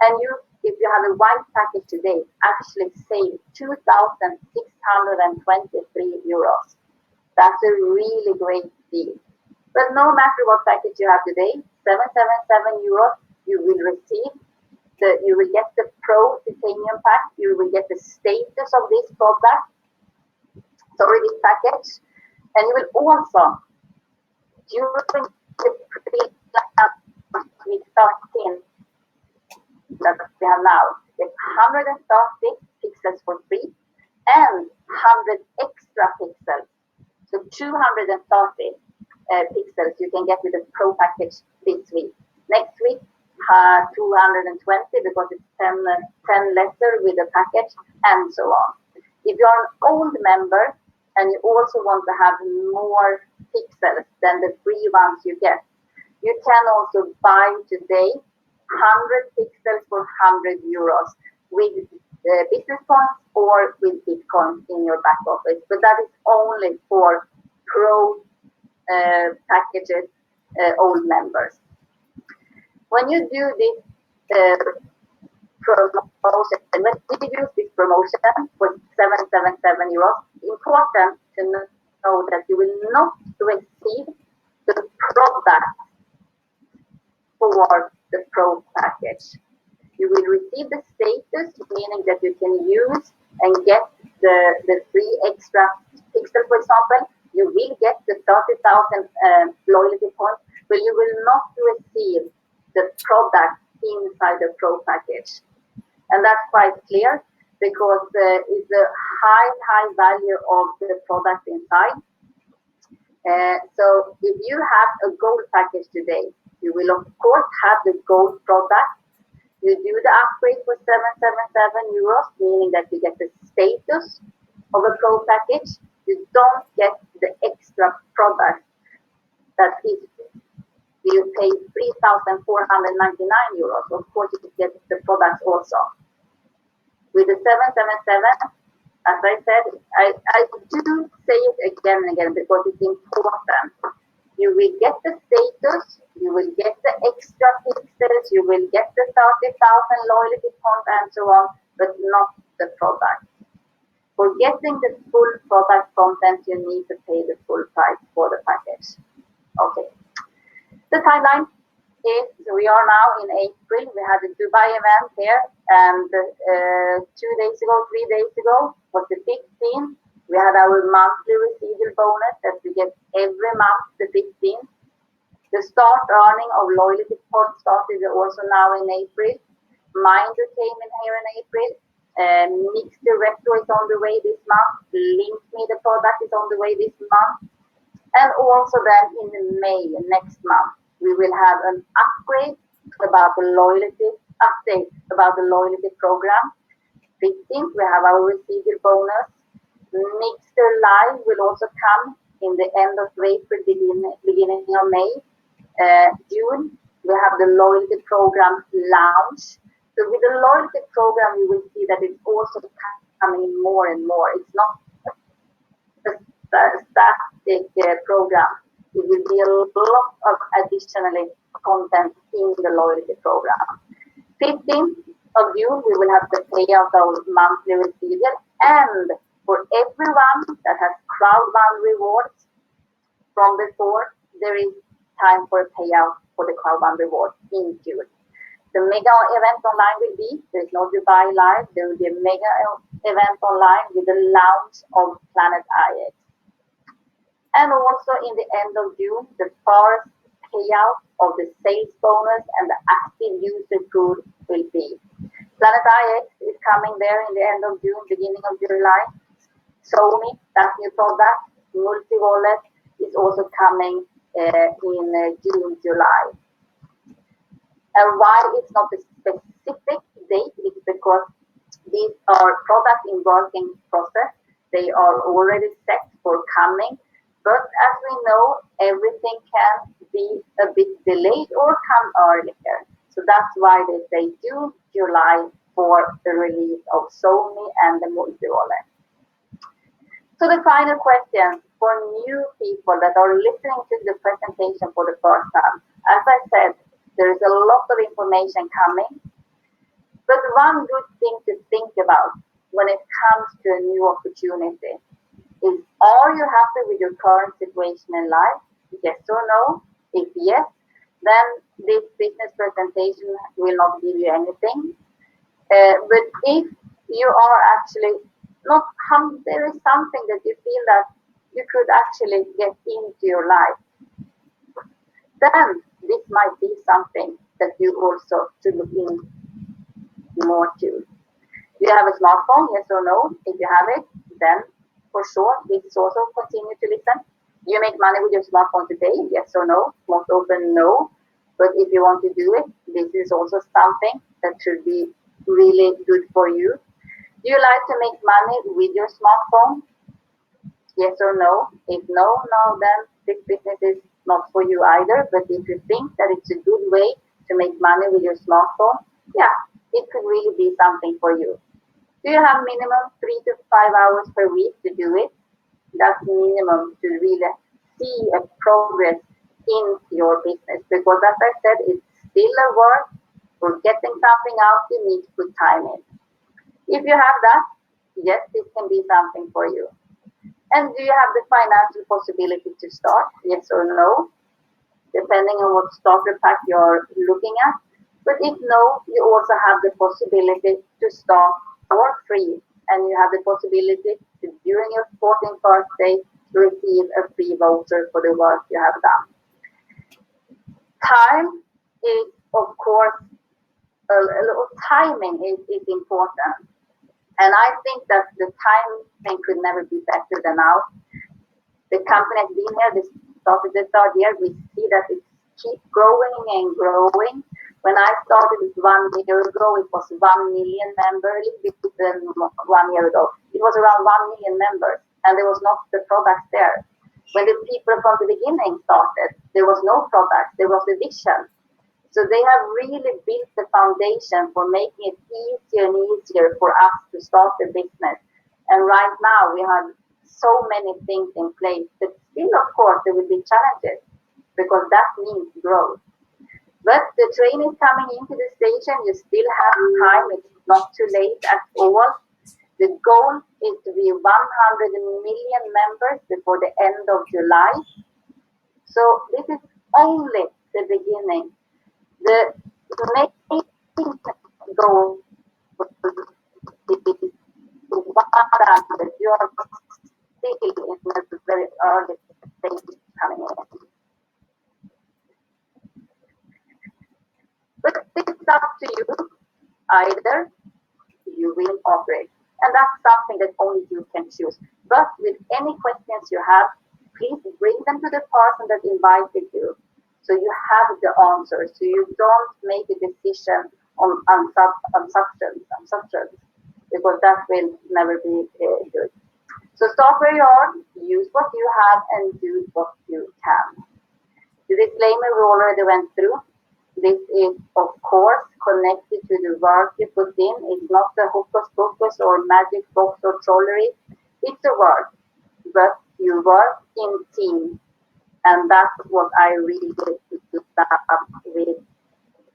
And you, if you have a white package today, actually save 2,623 euros. That's a really great deal. But no matter what package you have today, 777 euros, you will receive you will get the Pro Titanium pack, you will get the status of this product, this package, and you will also, during the week 13 that we have now, get 130 pixels for free and 100 extra pixels. So 230 pixels you can get with the Pro package this week. Next week, 220 because it's 10 lesser with the package, and so on. If you're an old member and you also want to have more pixels than the free ones you get, you can also buy today 100 pixels for 100 euros with business points or with Bitcoin in your back office. But that is only for Pro packages, old members. When you do this promotion, when you use this promotion for 777 euros, important to know that you will not receive the product for the Pro package. You will receive the status, meaning that you can use and get the free extra pixel, for example. You will get the 30,000 loyalty points, but you will not receive the product inside the Pro package. And that's quite clear because it's a high value of the product inside. So if you have a gold package today, you will of course have the gold product. You do the upgrade for 777 euros, meaning that you get the status of a Pro package. You don't get the extra product that is, you pay 3,499 euros. Of course, you get the products also. With the 777, as I said, I do say it again and again because it's important. You will get the status, you will get the extra pixels, you will get the 30,000 loyalty points and so on, but not the product. For getting the full product content, you need to pay the full price for the package. Okay. The timeline is, we are now in April. We had a Dubai event here, and 3 days ago was the 15th. We had our monthly residual bonus that we get every month, the 15th. The start earning of loyalty points started also now in April. Minder came in here in April. Mixed Retro is on the way this month. Link Me, the product, is on the way this month. And also then in May next month, we will have an upgrade about the loyalty, update about the loyalty program. 15th, we have our residual bonus. Mixer Live will also come in the end of April, beginning of May. June, we have the loyalty program launch. So with the loyalty program, you will see that it's also coming more and more. It's not a static program. It will be a lot of additional content in the loyalty program. 15th of June, we will have the payout of monthly residual, and for everyone that has CROWD1 rewards from before, there is time for a payout for the CROWD1 reward in June. The mega event online will be, there is no Dubai Live, there will be a mega event online with the launch of Planet IX. And also in the end of June, the first payout of the sales bonus and the active user pool will be. Planet IX is coming there in the end of June, beginning of July. Sony, that new product, multi-wallet, is also coming in June, July. And why it's not a specific date is because these are products in working process. They are already set for coming. But as we know, everything can be a bit delayed or come earlier. So that's why they say June, July for the release of Sony and the multi-wallet. So the final question for new people that are listening to the presentation for the first time. As I said, there is a lot of information coming. But one good thing to think about when it comes to a new opportunity is, are you happy with your current situation in life? Yes or no? If yes, then this business presentation will not give you anything. But if you are actually not, there is something that you feel that you could actually get into your life, then this might be something that you also should look in more to. Do you have a smartphone? Yes or no? If you have it, then for sure, this is also continue to listen. Do you make money with your smartphone today? Yes or no? Most often, no. But if you want to do it, this is also something that should be really good for you. Do you like to make money with your smartphone? Yes or no? If no, then this business is not for you either. But if you think that it's a good way to make money with your smartphone, yeah, it could really be something for you. Do you have minimum 3 to 5 hours per week to do it? That's minimum to really see a progress in your business. Because as I said, it's still a work. For getting something out, you need to put time in. If you have that, yes, this can be something for you. And do you have the financial possibility to start? Yes or no? Depending on what starter pack you're looking at. But if no, you also have the possibility to start for free. And you have the possibility to, during your 14th birthday, to receive a free voucher for the work you have done. Time is, of course, timing is important. And I think that the timing could never be better than now. The company has been here, this started the third year. We see that it keeps growing and growing. When I started 1 year ago, it was 1 million members. A little bit than 1 year ago, it was around 1 million members, and there was not the products there. When the people from the beginning started, there was no products, there was a vision. So they have really built the foundation for making it easier and easier for us to start the business. And right now we have so many things in place, but still, of course, there will be challenges. because that means growth. But the train is coming into the station, you still have time, it's not too late at all. The goal is to be 100 million members before the end of July. So this is only the beginning. The main goal is 100. You are still in a very early stage coming in. But it's up to you. Either you will operate. And that's something that only you can choose. But with any questions you have, please bring them to the person that invited you. So you have the answers. So you don't make a decision on substance, because that will never be good. So start where you are, use what you have, and do what you can. The disclaimer we already went through. This is, of course, connected to the work you put in. It's not the hocus pocus or magic box or trollery. It's a work, but you work in team. And that's what I really love with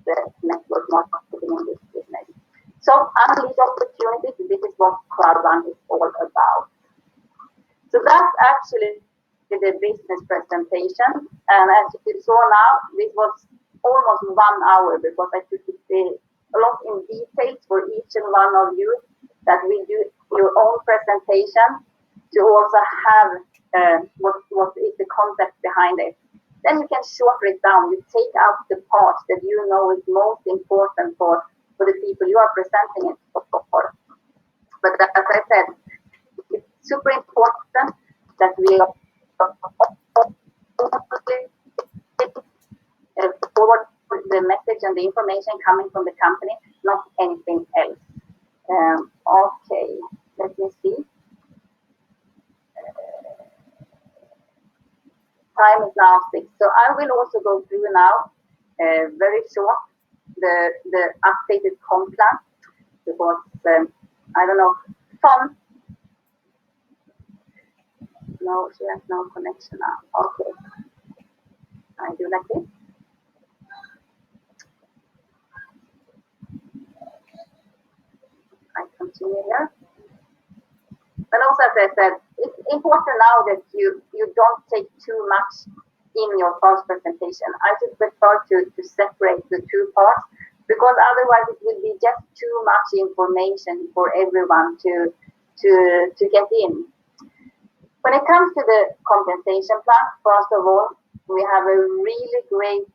the network marketing in this business. So unleash opportunities, this is what CROWD1 is all about. So that's actually the business presentation. And as you saw now, this was almost 1 hour because I took it a lot in details for each and one of you that we do your own presentation to also have what is the concept behind it. Then you can shorten it down. You take out the parts that you know is most important for the people you are presenting it for. But as I said, it's super important that we forward the message and the information coming from the company, not anything else. Okay, let me see. Time is now 6. So I will also go through now, very short, the updated comp plan, because I don't know, fun. No, she has no connection now. Okay. I do like this. I continue here. But also, as I said, it's important now that you don't take too much in your first presentation. I just prefer to separate the two parts, because otherwise it will be just too much information for everyone to get in. When it comes to the compensation plan, first of all, we have a really great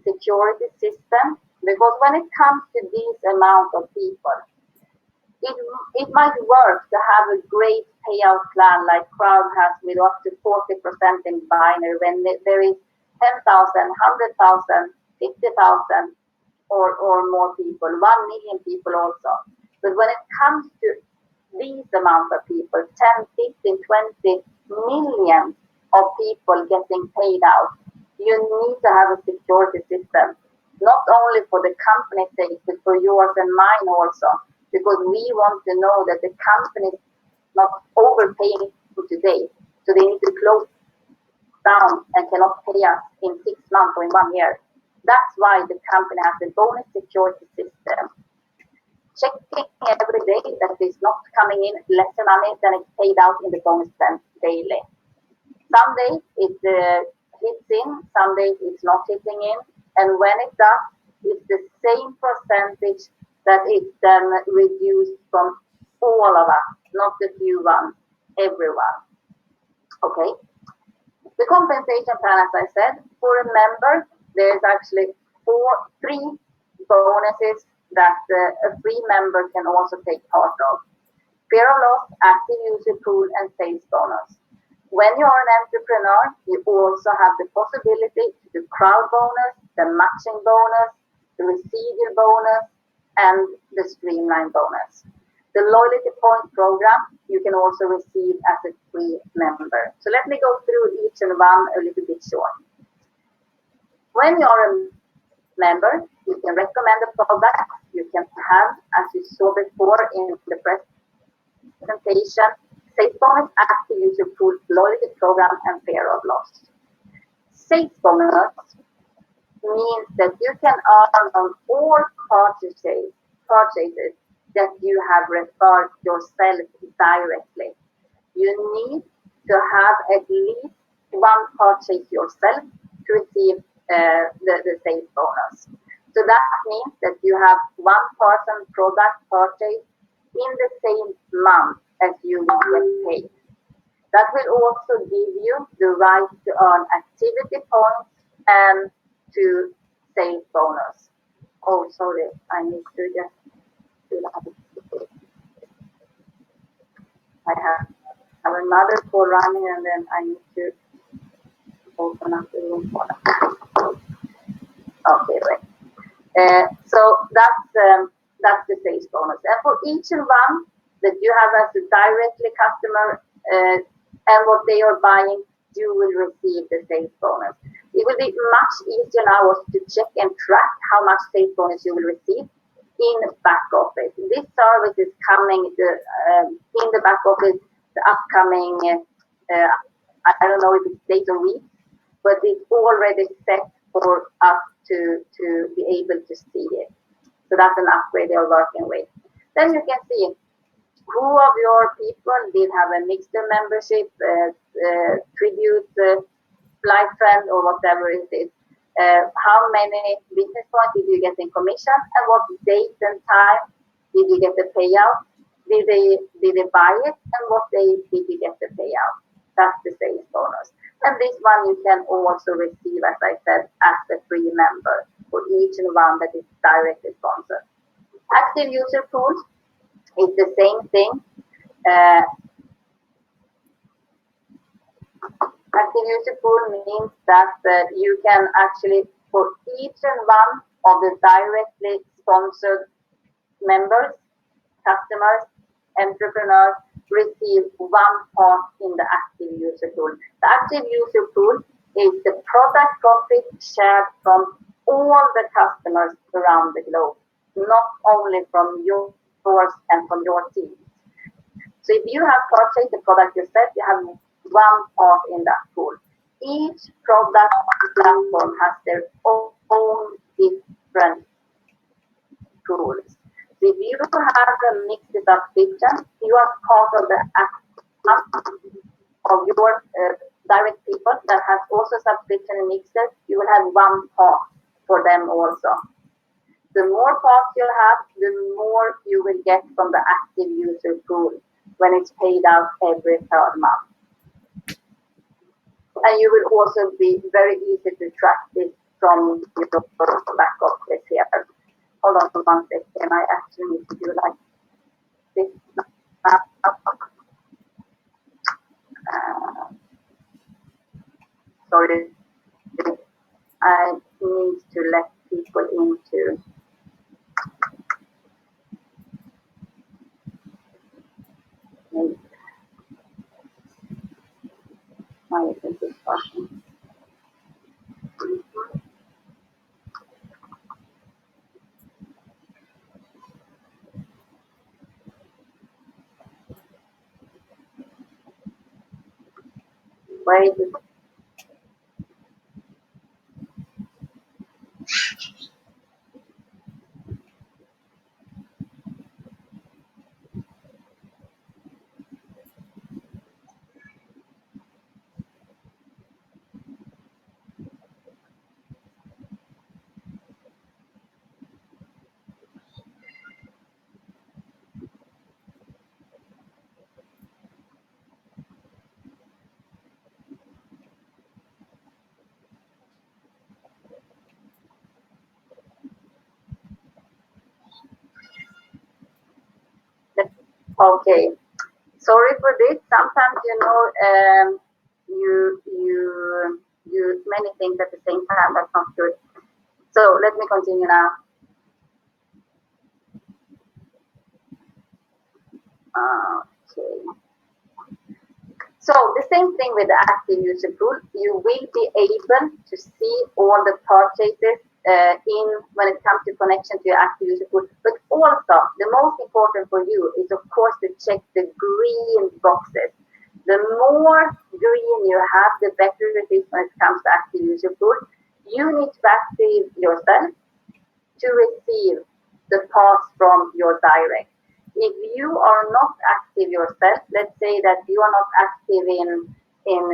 security system, because when it comes to this amount of people, it might work to have a great payout plan like CROWD has with up to 40% in binary when there is 10,000, 100,000, 50,000 or more people, 1 million people also. But when it comes to these amount of people, 10, 15, 20 million of people getting paid out, you need to have a security system, not only for the company's sake, but for yours and mine also. Because we want to know that the company is not overpaying today. So they need to close down and cannot pay us in 6 months or in 1 year. That's why the company has a bonus security system. Checking every day that is not coming in lesser money than it's paid out in the bonus plan daily. Some days it hits in, some days it's not hitting in. And when it does, it's the same percentage that it's then reduced from all of us, not the few ones, everyone. Okay. The compensation plan, as I said, for a member, there's actually 3 bonuses that a free member can also take part of. Fear of loss, active user pool, and sales bonus. When you are an entrepreneur, you also have the possibility to do crowd bonus, the matching bonus, the residual bonus, and the streamline bonus. The loyalty point program you can also receive as a free member. So let me go through each and one a little bit short. When you're a member, you can recommend a product. You can have, as you saw before in the presentation, sales bonus, active user pool, loyalty program, and fear of loss. sales bonus means that you can earn on all purchases that you have referred yourself directly. You need to have at least one purchase yourself to receive the sales bonus. So that means that you have one person product purchase in the same month as you will get paid. That will also give you the right to earn activity points and to sales bonus. Oh, sorry, I need to just do that. I have another call running, and then I need to open up the room for that. Okay, right. So that's the sales bonus. And for each one that you have as a directly customer and what they are buying, you will receive the sales bonus. It will be much easier now also to check and track how much sales bonus you will receive in back office. This service is coming in the back office the upcoming, I don't know if it's days or weeks, but it's already set for us to be able to see it. So that's an upgrade they're working with. Then you can see who of your people did have a mixed membership, tribute, flight friend, or whatever it is. How many business points did you get in commission, and what date and time did you get the payout? Did they buy it, and what date did you get the payout? That's the sales bonus. And this one you can also receive, as I said, as a free member for each one that is directly sponsored. Active user pool is the same thing. Active user pool means that you can actually, for each one of the directly sponsored members, customers, entrepreneurs, receive one part in the active user pool. The active user pool is the product profit shared from all the customers around the globe, not only from yours and from your team. So if you have purchased the product yourself, you have one part in that pool. Each product platform has their own different tools. So if you have a mixed subscription, you are part of the of your direct people that have also subscription in Mixer. You will have one part for them also. The more parts you have, the more you will get from the active user pool when it's paid out every third month. And you will also be very easy to track this from your back office here. Hold on for 1 second. I actually need to do like this. Sorry. I need to let people into. Why isn't this working? Where is it? Okay, sorry for this. Sometimes you many things at the same time. That's not good. So let me continue now. Okay. So the same thing with the active user pool. You will be able to see all the purchases when it comes to connection to your active user pool. But also, the most important for you is, of course, to check the green boxes. The more green you have, the better it is when it comes to active user pool. You need to active yourself to receive the pass from your direct. If you are not active yourself, let's say that you are not active in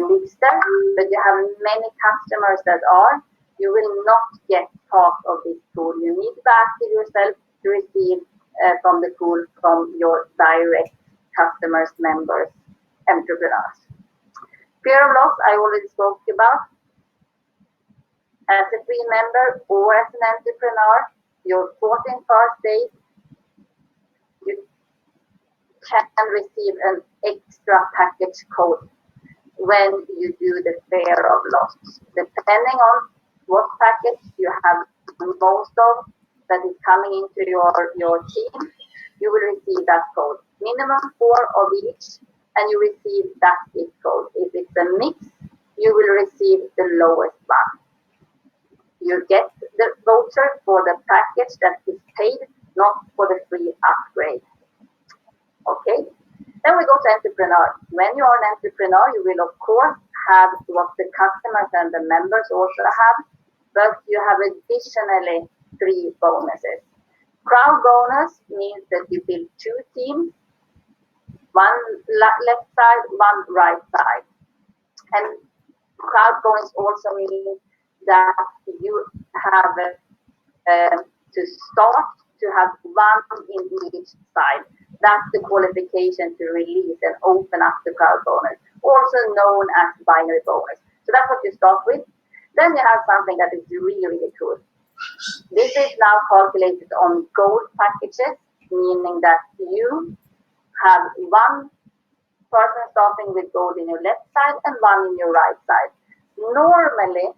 Mixter, but you have many customers that are, you will not get part of this pool. You need to active yourself to receive from the pool from your direct customers, members, entrepreneurs. Fear of loss, I already spoke about. As a free member or as an entrepreneur, your 14 first days, you can receive an extra package code when you do the fear of loss. Depending on what package you have most of that is coming into your team, you will receive that code. Minimum 4 of each, and you receive that gift code. If it's a mix, you will receive the lowest one. You get the voucher for the package that is paid, not for the free upgrade. Okay? Then we go to entrepreneur. When you are an entrepreneur, you will of course have what the customers and the members also have, but you have additionally 3 bonuses. Crowd bonus means that you build 2 teams, one left side, one right side. And crowd bonus also means that you have to start to have 1 in each side. That's the qualification to release and open up the crowd bonus, also known as binary bonus. So that's what you start with. Then you have something that is really, really cool. This is now calculated on gold packages, meaning that you have 1 person starting with gold in your left side and 1 in your right side. Normally,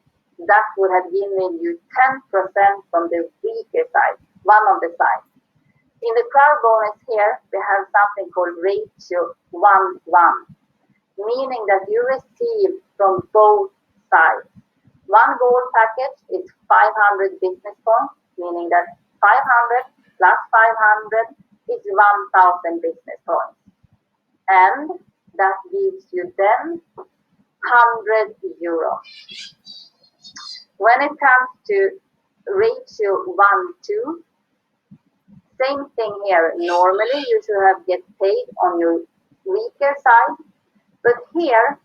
that would have given you 10% from the weaker side, one of the sides. In the crowd bonus here, we have something called ratio 1:1, meaning that you receive from both sides. 1 gold package is 500 business points, meaning that 500 plus 500 is 1,000 business points. And that gives you then 100 euros. When it comes to ratio 1:2, same thing here. Normally you should have get paid on your weaker side, but here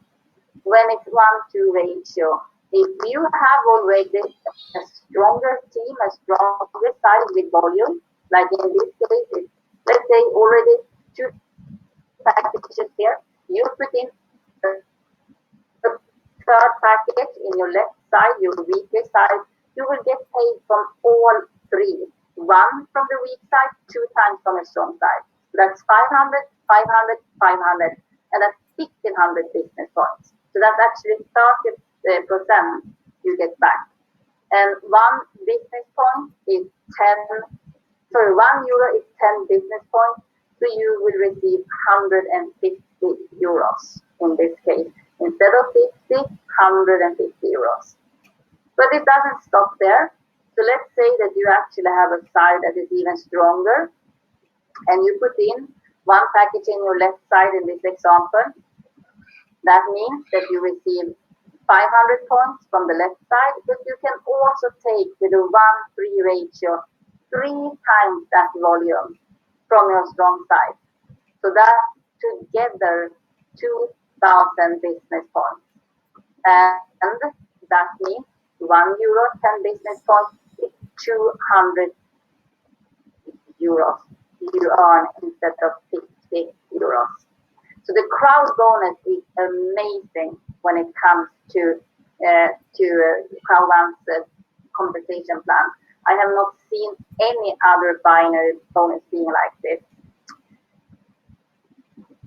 when it's 1:2 ratio, if you have already a stronger team, a stronger side with volume, like in this case, it's, let's say already 2 packages here, you put in a 3rd package in your left side, your weaker side, you will get paid from all 3. 1 from the weak side, 2 times from a strong side. That's 500, 500, 500, and that's 1,500 business points. So that's actually 30% you get back. And 1 business point is 1 euro is 10 business points, so you will receive 150 euros in this case. Instead of 50, 150 euros. But it doesn't stop there. So let's say that you actually have a side that is even stronger, and you put in 1 package in your left side in this example. That means that you receive 500 points from the left side, but you can also take with a 1:3 ratio 3 times that volume from your strong side. So that together 2,000 business points. And that means 1 euro, 10 business points is 200 euros you earn instead of 50 euros. So the crowd bonus is amazing when it comes to CROWD1's compensation plan. I have not seen any other binary bonus being like this.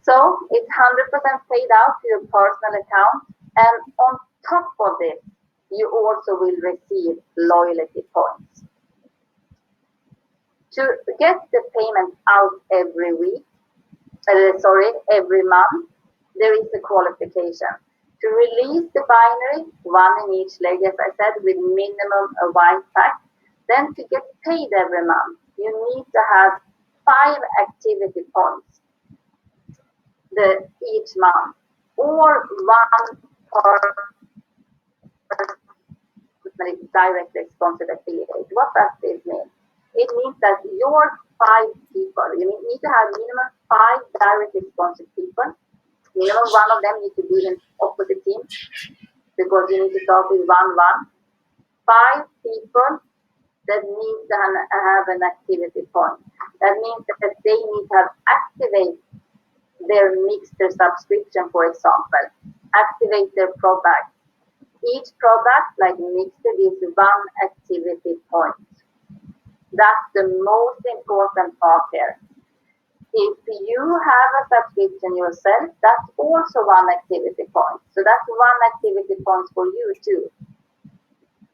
So it's 100% paid out to your personal account, and on top of this, you also will receive loyalty points. To get the payment out every week, every month, there is a qualification. To release the binary, 1 in each leg, as I said, with minimum a white pack, then to get paid every month, you need to have 5 activity points each month. or one per directly sponsored affiliate. What does this mean? It means that your 5 people, you need to have minimum 5 directly sponsored people. Minimum one of them needs to be in opposite team because you need to start with 1-1. 5 people that need to have an activity point. That means that they need to have activate their Mixter subscription, for example, activate their product. Each product, like Mixter, gives 1 activity point. That's the most important part here. If you have a subscription yourself, that's also 1 activity point. So that's 1 activity point for you too.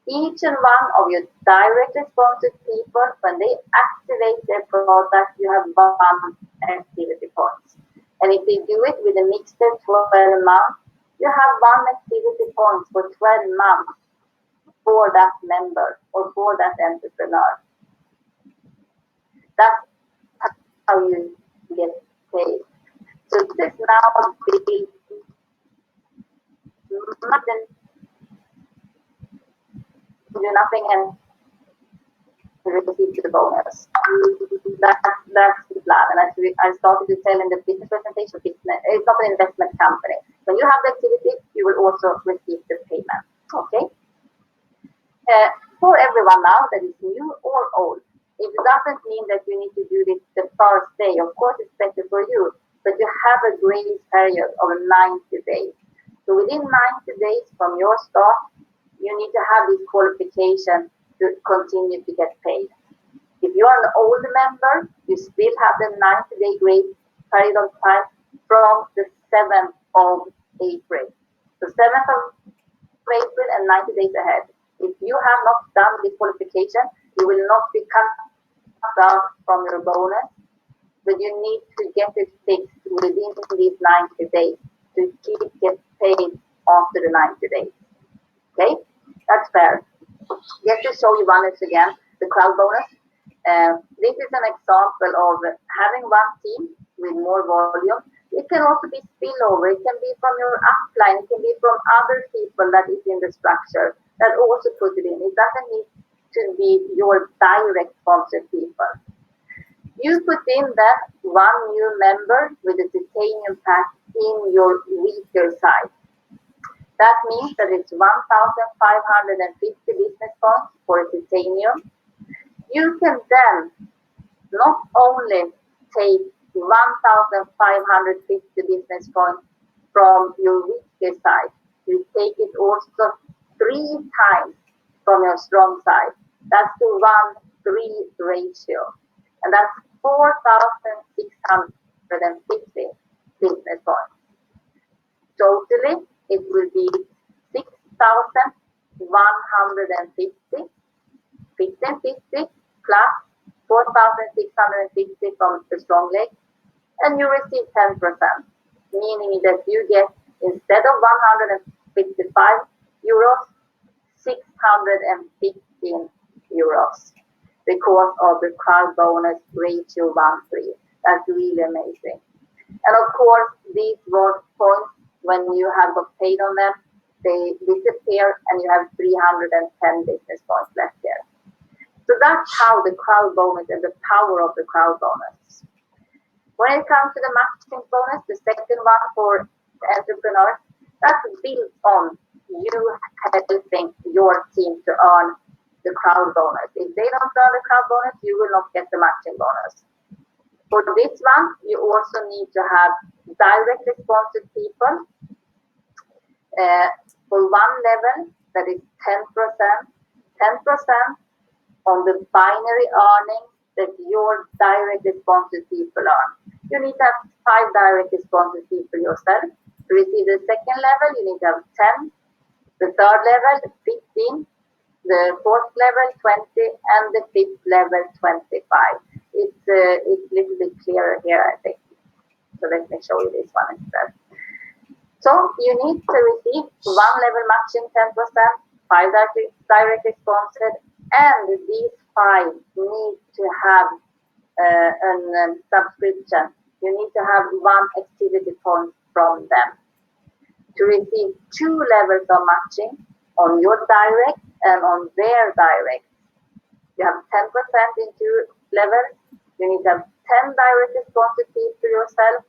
Each and one of your directly sponsored people, when they activate their product, you have 1 activity point. And if they do it with a Mixter 12 months, you have 1 activity point for 12 months for that member or for that entrepreneur. That's how you get paid. So this is now built do nothing and receive the bonus. That's the plan. And as I started to tell in the business presentation, it's not an investment company. When you have the activity, you will also receive the payment. Okay? For everyone now that is new or old, it doesn't mean that you need to do this the first day. Of course, it's better for you, but you have a grace period of 90 days. So within 90 days from your start, you need to have this qualification to continue to get paid. If you are an old member, you still have the 90-day grace period of time from the 7th of April. So 7th of April and 90 days ahead. If you have not done this qualification, you will not be cut off from your bonus, but you need to get it fixed within these 90 days to get paid after the 90 days. Okay, that's fair. Just to show you once again the CROWD bonus. This is an example of having 1 team with more volume. It can also be spillover. It can be from your upline. It can be from other people that is in the structure that also put it in. It doesn't need to be your direct sponsored people. You put in that 1 new member with a titanium pack in your weaker side. That means that it's 1,550 business points for a titanium. You can then not only take 1,550 business points from your weaker side, you take it also 3 times from your strong side. That's the 1:3 ratio. And that's 4,650 business points. Totally, it will be 6,150, 1,550 plus 4,650 from the strong leg, and you receive 10%, meaning that you get, instead of 155 euros, 615 euros because of the CROWD bonus ratio 1:3. That's really amazing. And of course, these were points, when you have got paid on them, they disappear and you have 310 business points left there. So that's how the CROWD bonus and the power of the CROWD bonus. When it comes to the matching bonus, the second one for the entrepreneurs, that's built on you helping your team to earn the CROWD bonus. If they don't earn the CROWD bonus, you will not get the matching bonus. For this one, you also need to have directly sponsored people for 1 level, that is 10%. 10% on the binary earnings that your directly sponsored people earn. You need to have 5 directly sponsored people yourself. To receive the second level, you need to have 10. The third level, 15. The fourth level, 20. And the fifth level, 25. It's a little bit clearer here, I think. So let me show you this one instead. So you need to receive 1 level matching 10%, 5 directly sponsored, and these 5 need to have a subscription. You need to have 1 activity point from them. to receive 2 levels of matching on your direct and on their direct. You have 10% in 2 levels. You need to have 10 direct responses to yourself,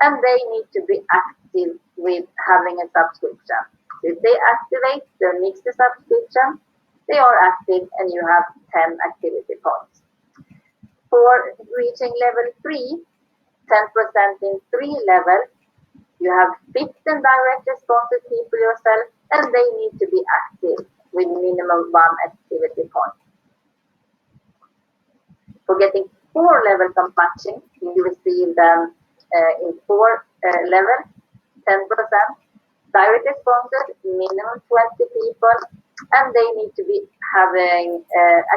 and they need to be active with having a subscription. So if they activate their next subscription, they are active and you have 10 activity points. For reaching level 3, 10% in 3 levels, you have 15 direct responses people yourself, and they need to be active with minimum 1 activity point. For getting 4 levels of matching, you receive them in 4 levels, 10%, direct responses, minimum 20 people, and they need to be having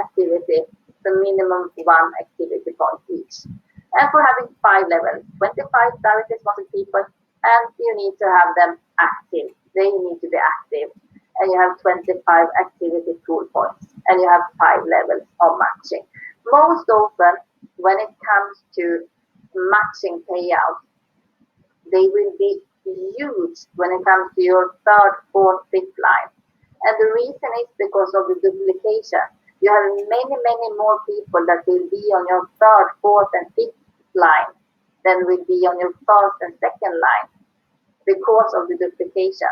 activity, the minimum 1 activity point each. And for having 5 levels, 25 direct responsive people, and you need to have them active. They need to be active. And you have 25 activity pool points, and you have 5 levels of matching. Most often, when it comes to matching payouts, they will be huge when it comes to your 3rd, 4th, 5th line. And the reason is because of the duplication. You have many more people that will be on your 3rd, 4th, and 5th line than will be on your 1st and 2nd line because of the duplication.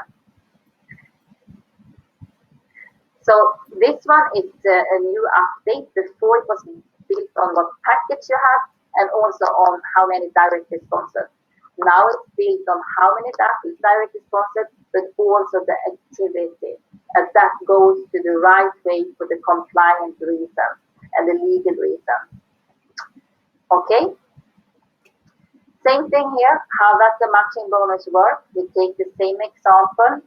So this one is a new update. Before it was built on what package you have and also on how many direct responses. Now it's built on how many direct responses, but also the activity. And that goes to the right way for the compliant reason and the legal reason. Okay? Same thing here. How does the matching bonus work? We take the same example.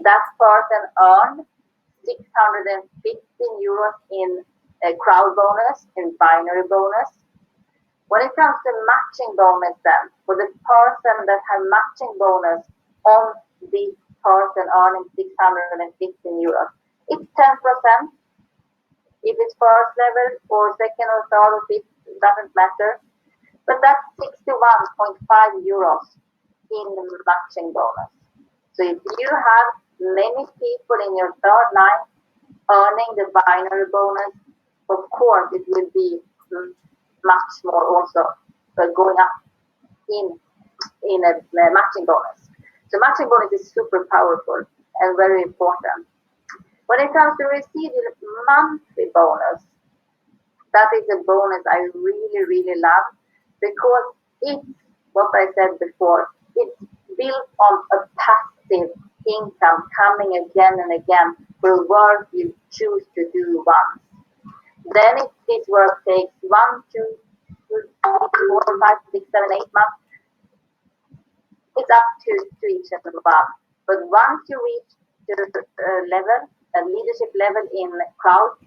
That person earned 615 euros in a crowd bonus, in binary bonus. When it comes to matching bonus then, for the person that have matching bonus on the person earning 615 euros, it's 10%. If it's 1st level or 2nd or 3rd or 5th, it doesn't matter. But that's 61.5 euros in matching bonus. So if you have many people in your 3rd line earning the binary bonus, of course it will be much more also going up in a matching bonus. So matching bonus is super powerful and very important. When it comes to receiving monthly bonus, that is a bonus I really love because it's what I said before. It's built on a passive income coming again and again for work you choose to do once. Then if this work takes 1, 2, 3, 4, 5, 6, 7, 8 months, it's up to each and one. But once you reach the level, a leadership level in crowd,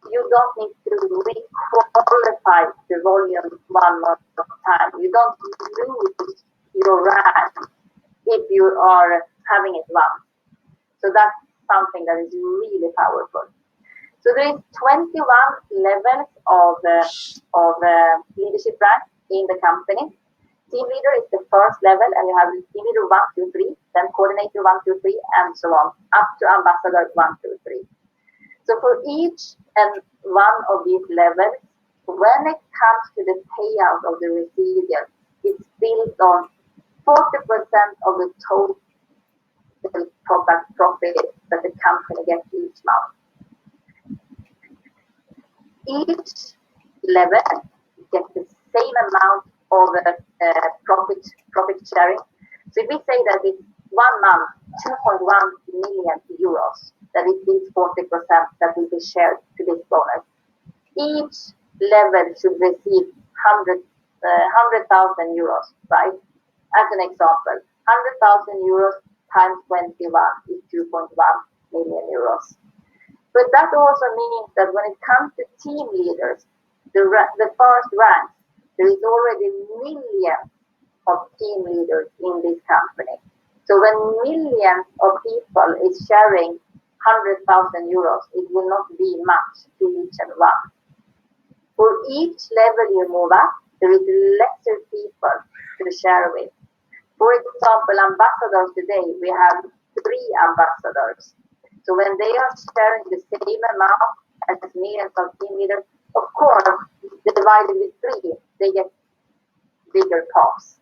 you don't need to re-qualify the volume one more time. You don't lose your rank if you are having it once. So that's something that is really powerful. So there is 21 levels of leadership rank in the company. Team leader is the 1st level, and you have team leader 1, 2, 3, then coordinator 1, 2, 3, and so on, up to ambassador 1, 2, 3. So for each and one of these levels, when it comes to the payout of the recipient, it's built on 40% of the total product profit that the company gets each month. Each level gets the same amount of profit sharing. So if we say that it's 1 month, 2.1 million euros, that it is 40% that will be shared to this bonus. Each level should receive 100,000 euros, right? As an example, 100,000 euros times 21 is 2.1 million euros. But that also means that when it comes to team leaders, the 1st rank, there is already millions of team leaders in this company. So when millions of people is sharing 100,000 euros, it will not be much to each and one. For each level you move up, there is lesser people to share with. For example, ambassadors today, we have 3 ambassadors. So when they are sharing the same amount as me and some team leaders, of course, divided with 3, they get bigger pots.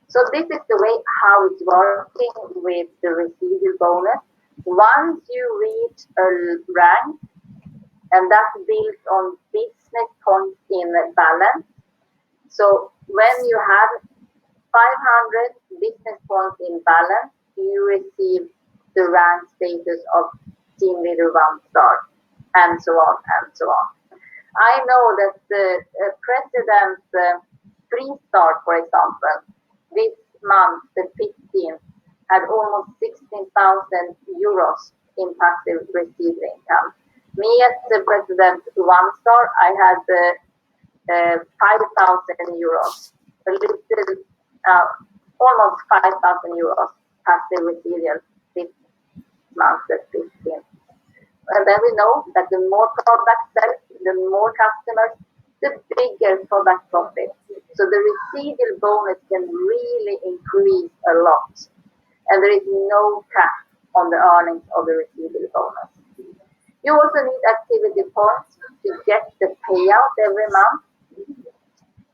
So this is the way how it's working with the residual bonus. Once you reach a rank, and that's built on business points in balance. So when you have 500 business points in balance, you receive the rank status of team leader 1 star, and so on and so on. I know that the president 3 star, for example, this month, the 15th, had almost 16,000 euros in passive received income. Me as the president 1 star, I had 5,000 euros, a little, almost 5,000 euros passive residual this month, the 15th. And then we know that the more product sales, the more customers, the bigger product profit. So the residual bonus can really increase a lot. And there is no cap on the earnings of the residual bonus. You also need activity points to get the payout every month.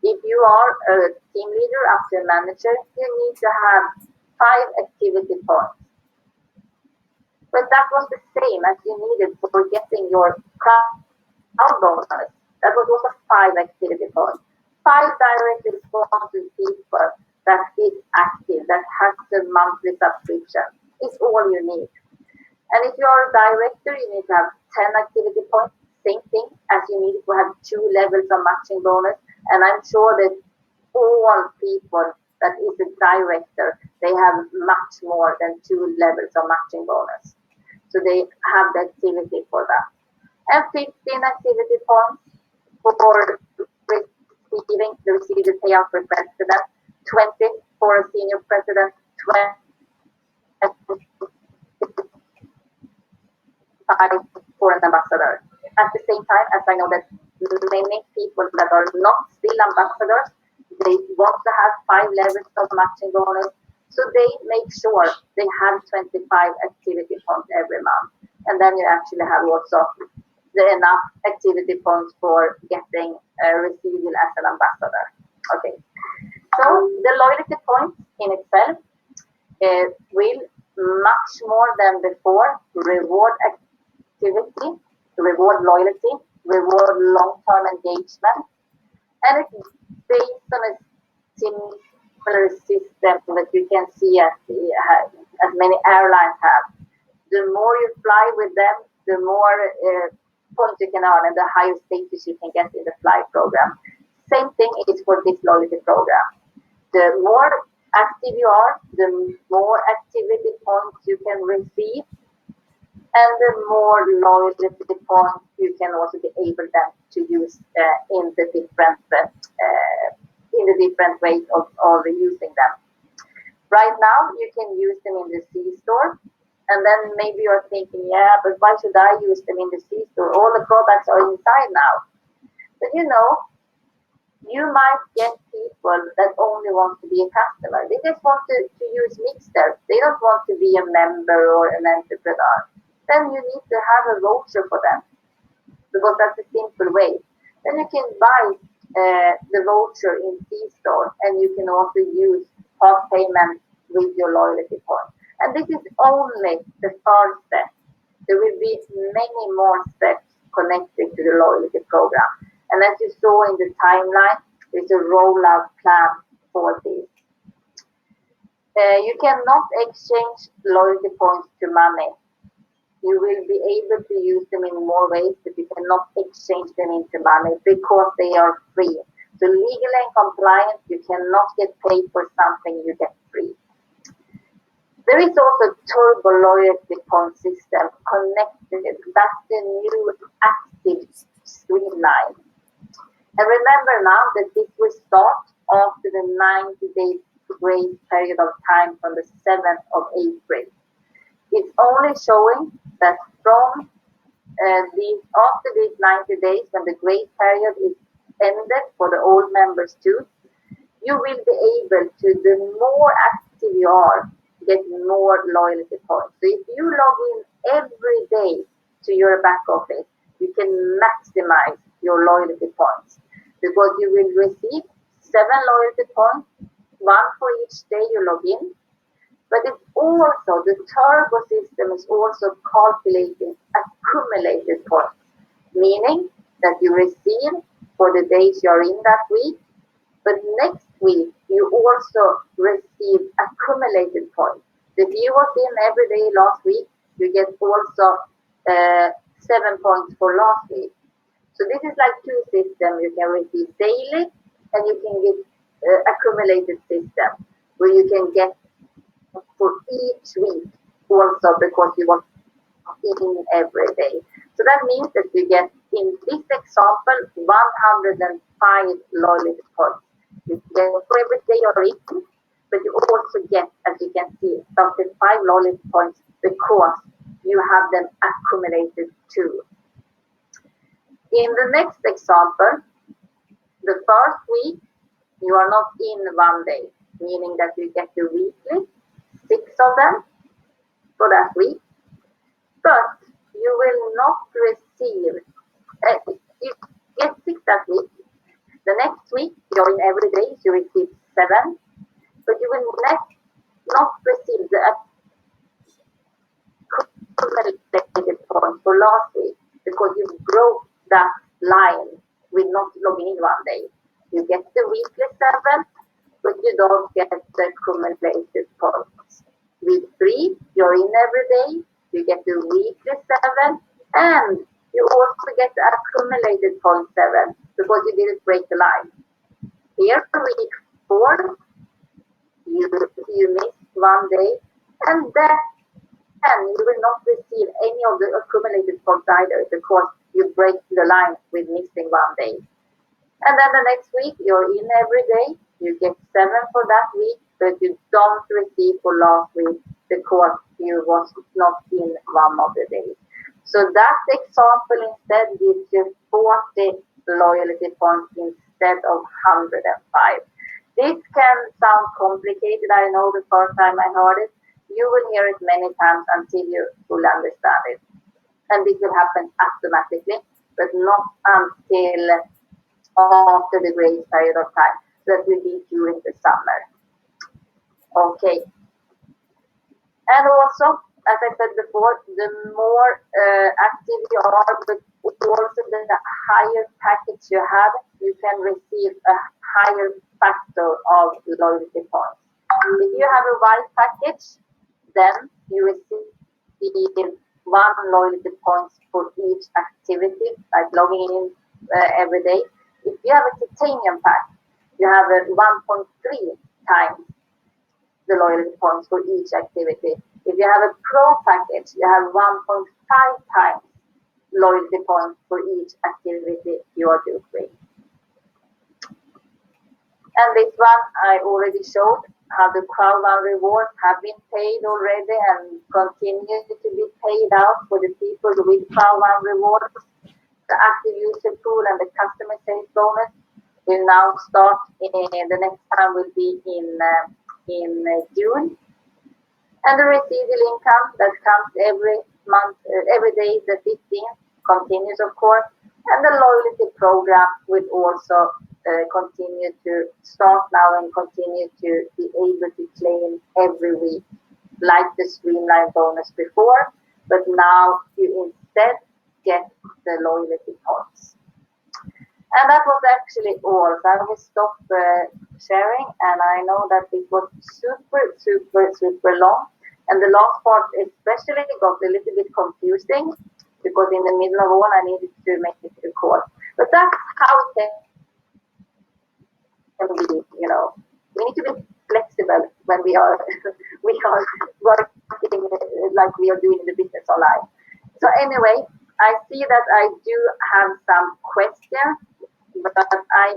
If you are a team leader up to a manager, you need to have 5 activity points. But that was the same as you needed for getting your CROWD bonus. That was also 5 activity points. 5 directly sponsored people that is active, that has the monthly subscription. Is all you need. And if you are a director, you need to have 10 activity points. Same thing as you need to have 2 levels of matching bonus. And I'm sure that all people that is a director, they have much more than 2 levels of matching bonus. So they have the activity for that. And 15 activity points for receiving the received payout for president, 20 for a senior president, 25 for an ambassador. At the same time, as I know that many people that are not still ambassadors, they want to have 5 levels of matching bonus. So they make sure they have 25 activity points every month. And then you actually have also the enough activity points for getting a residual as an ambassador. Okay. So the loyalty points in itself will much more than before reward activity, reward loyalty, reward long-term engagement. And it's based on a similar system that you can see as many airlines have. The more you fly with them, the more points you can earn and the higher status you can get in the flight program. Same thing is for this loyalty program. The more active you are, the more activity points you can receive, and the more loyalty points you can also be able then to use in the different ways of using them. Right now, you can use them in the C-store, and then maybe you're thinking, yeah, but why should I use them in the C-store? All the products are inside now. But you know, you might get people that only want to be a customer. They just want to use Mixter. They don't want to be a member or an entrepreneur. Then you need to have a voucher for them, because that's a simple way. Then you can buy the voucher in C-store, and you can also use part payment with your loyalty point. And this is only the first step. There will be many more steps connected to the loyalty program. And as you saw in the timeline, there's a rollout plan for this. You cannot exchange loyalty points to money. You will be able to use them in more ways, but you cannot exchange them into money because they are free. So legal and compliant, you cannot get paid for something you get free. There is also a turbo loyalty point system connected. That's the new active streamline. And remember now that this will start after the 90-day grace period of time from the 7th of April. It's only showing that from after these 90 days, when the grace period is ended for the old members too, you will be able to, the more active you are, get more loyalty points. So if you log in every day to your back office, you can maximize your loyalty points because you will receive 7 loyalty points, 1 for each day you log in. But it's also, the turbo system is also calculating accumulated points, meaning that you receive for the days you're in that week, but next week you also receive accumulated points. If you was in every day last week, you get also 7 points for last week. So this is like 2 systems. You can receive daily and you can get accumulated system where you can get for each week also because you was in every day. So that means that you get, in this example, 105 loyalty points. You get for every day you're in, but you also get, as you can see, 35 loyalty points because you have them accumulated too. In the next example, the first week, you are not in one day, meaning that you get the weekly, 6 of them for that week, but you will not receive, you get 6 that week. The next week, you're in every day, you receive 7, but you will not receive the accumulated points for last week because you broke that line with not logging in one day. You get the weekly 7, but you don't get the accumulated points. Week 3, you're in every day, you get the weekly 7, and you also get the accumulated point 7 because you didn't break the line. Here, week 4, you missed one day, and then you will not receive any of the accumulated points either because you break the line with missing one day. And then the next week, you're in every day, you get 7 for that week, but you don't receive for last week because you was not in one of the days. So that example instead gives you 40 loyalty points instead of 105. This can sound complicated, I know, the first time I heard it. You will hear it many times until you fully understand it. And this will happen automatically, but not until after the grace period of time. That will be during the summer. Okay. And also, as I said before, the more active you are, but also the higher package you have, you can receive a higher factor of loyalty points. If you have a white package, then you receive 1 loyalty points for each activity, like logging in every day. If you have a titanium pack, you have a 1.3 times the loyalty points for each activity. If you have a pro package, you have 1.5 times loyalty points for each activity you are doing. And this one I already showed how the CROWD1 rewards have been paid already and continue to be paid out for the people with CROWD1 rewards. The active user pool and the customer sales bonus will now start. The next time will be in June. And the residual income that comes every month, every day, the 15th, continues, of course. And the loyalty program will also continue to start now and continue to be able to claim every week, like the streamline bonus before, but now you instead get the loyalty points. And that was actually all. So I will stop sharing, and I know that it was super long. And the last part especially got a little bit confusing because in the middle of all I needed to make it a call. But that's how it can be, you know. We need to be flexible when we are working like we are doing in the business online. So anyway, I see that I do have some questions, but I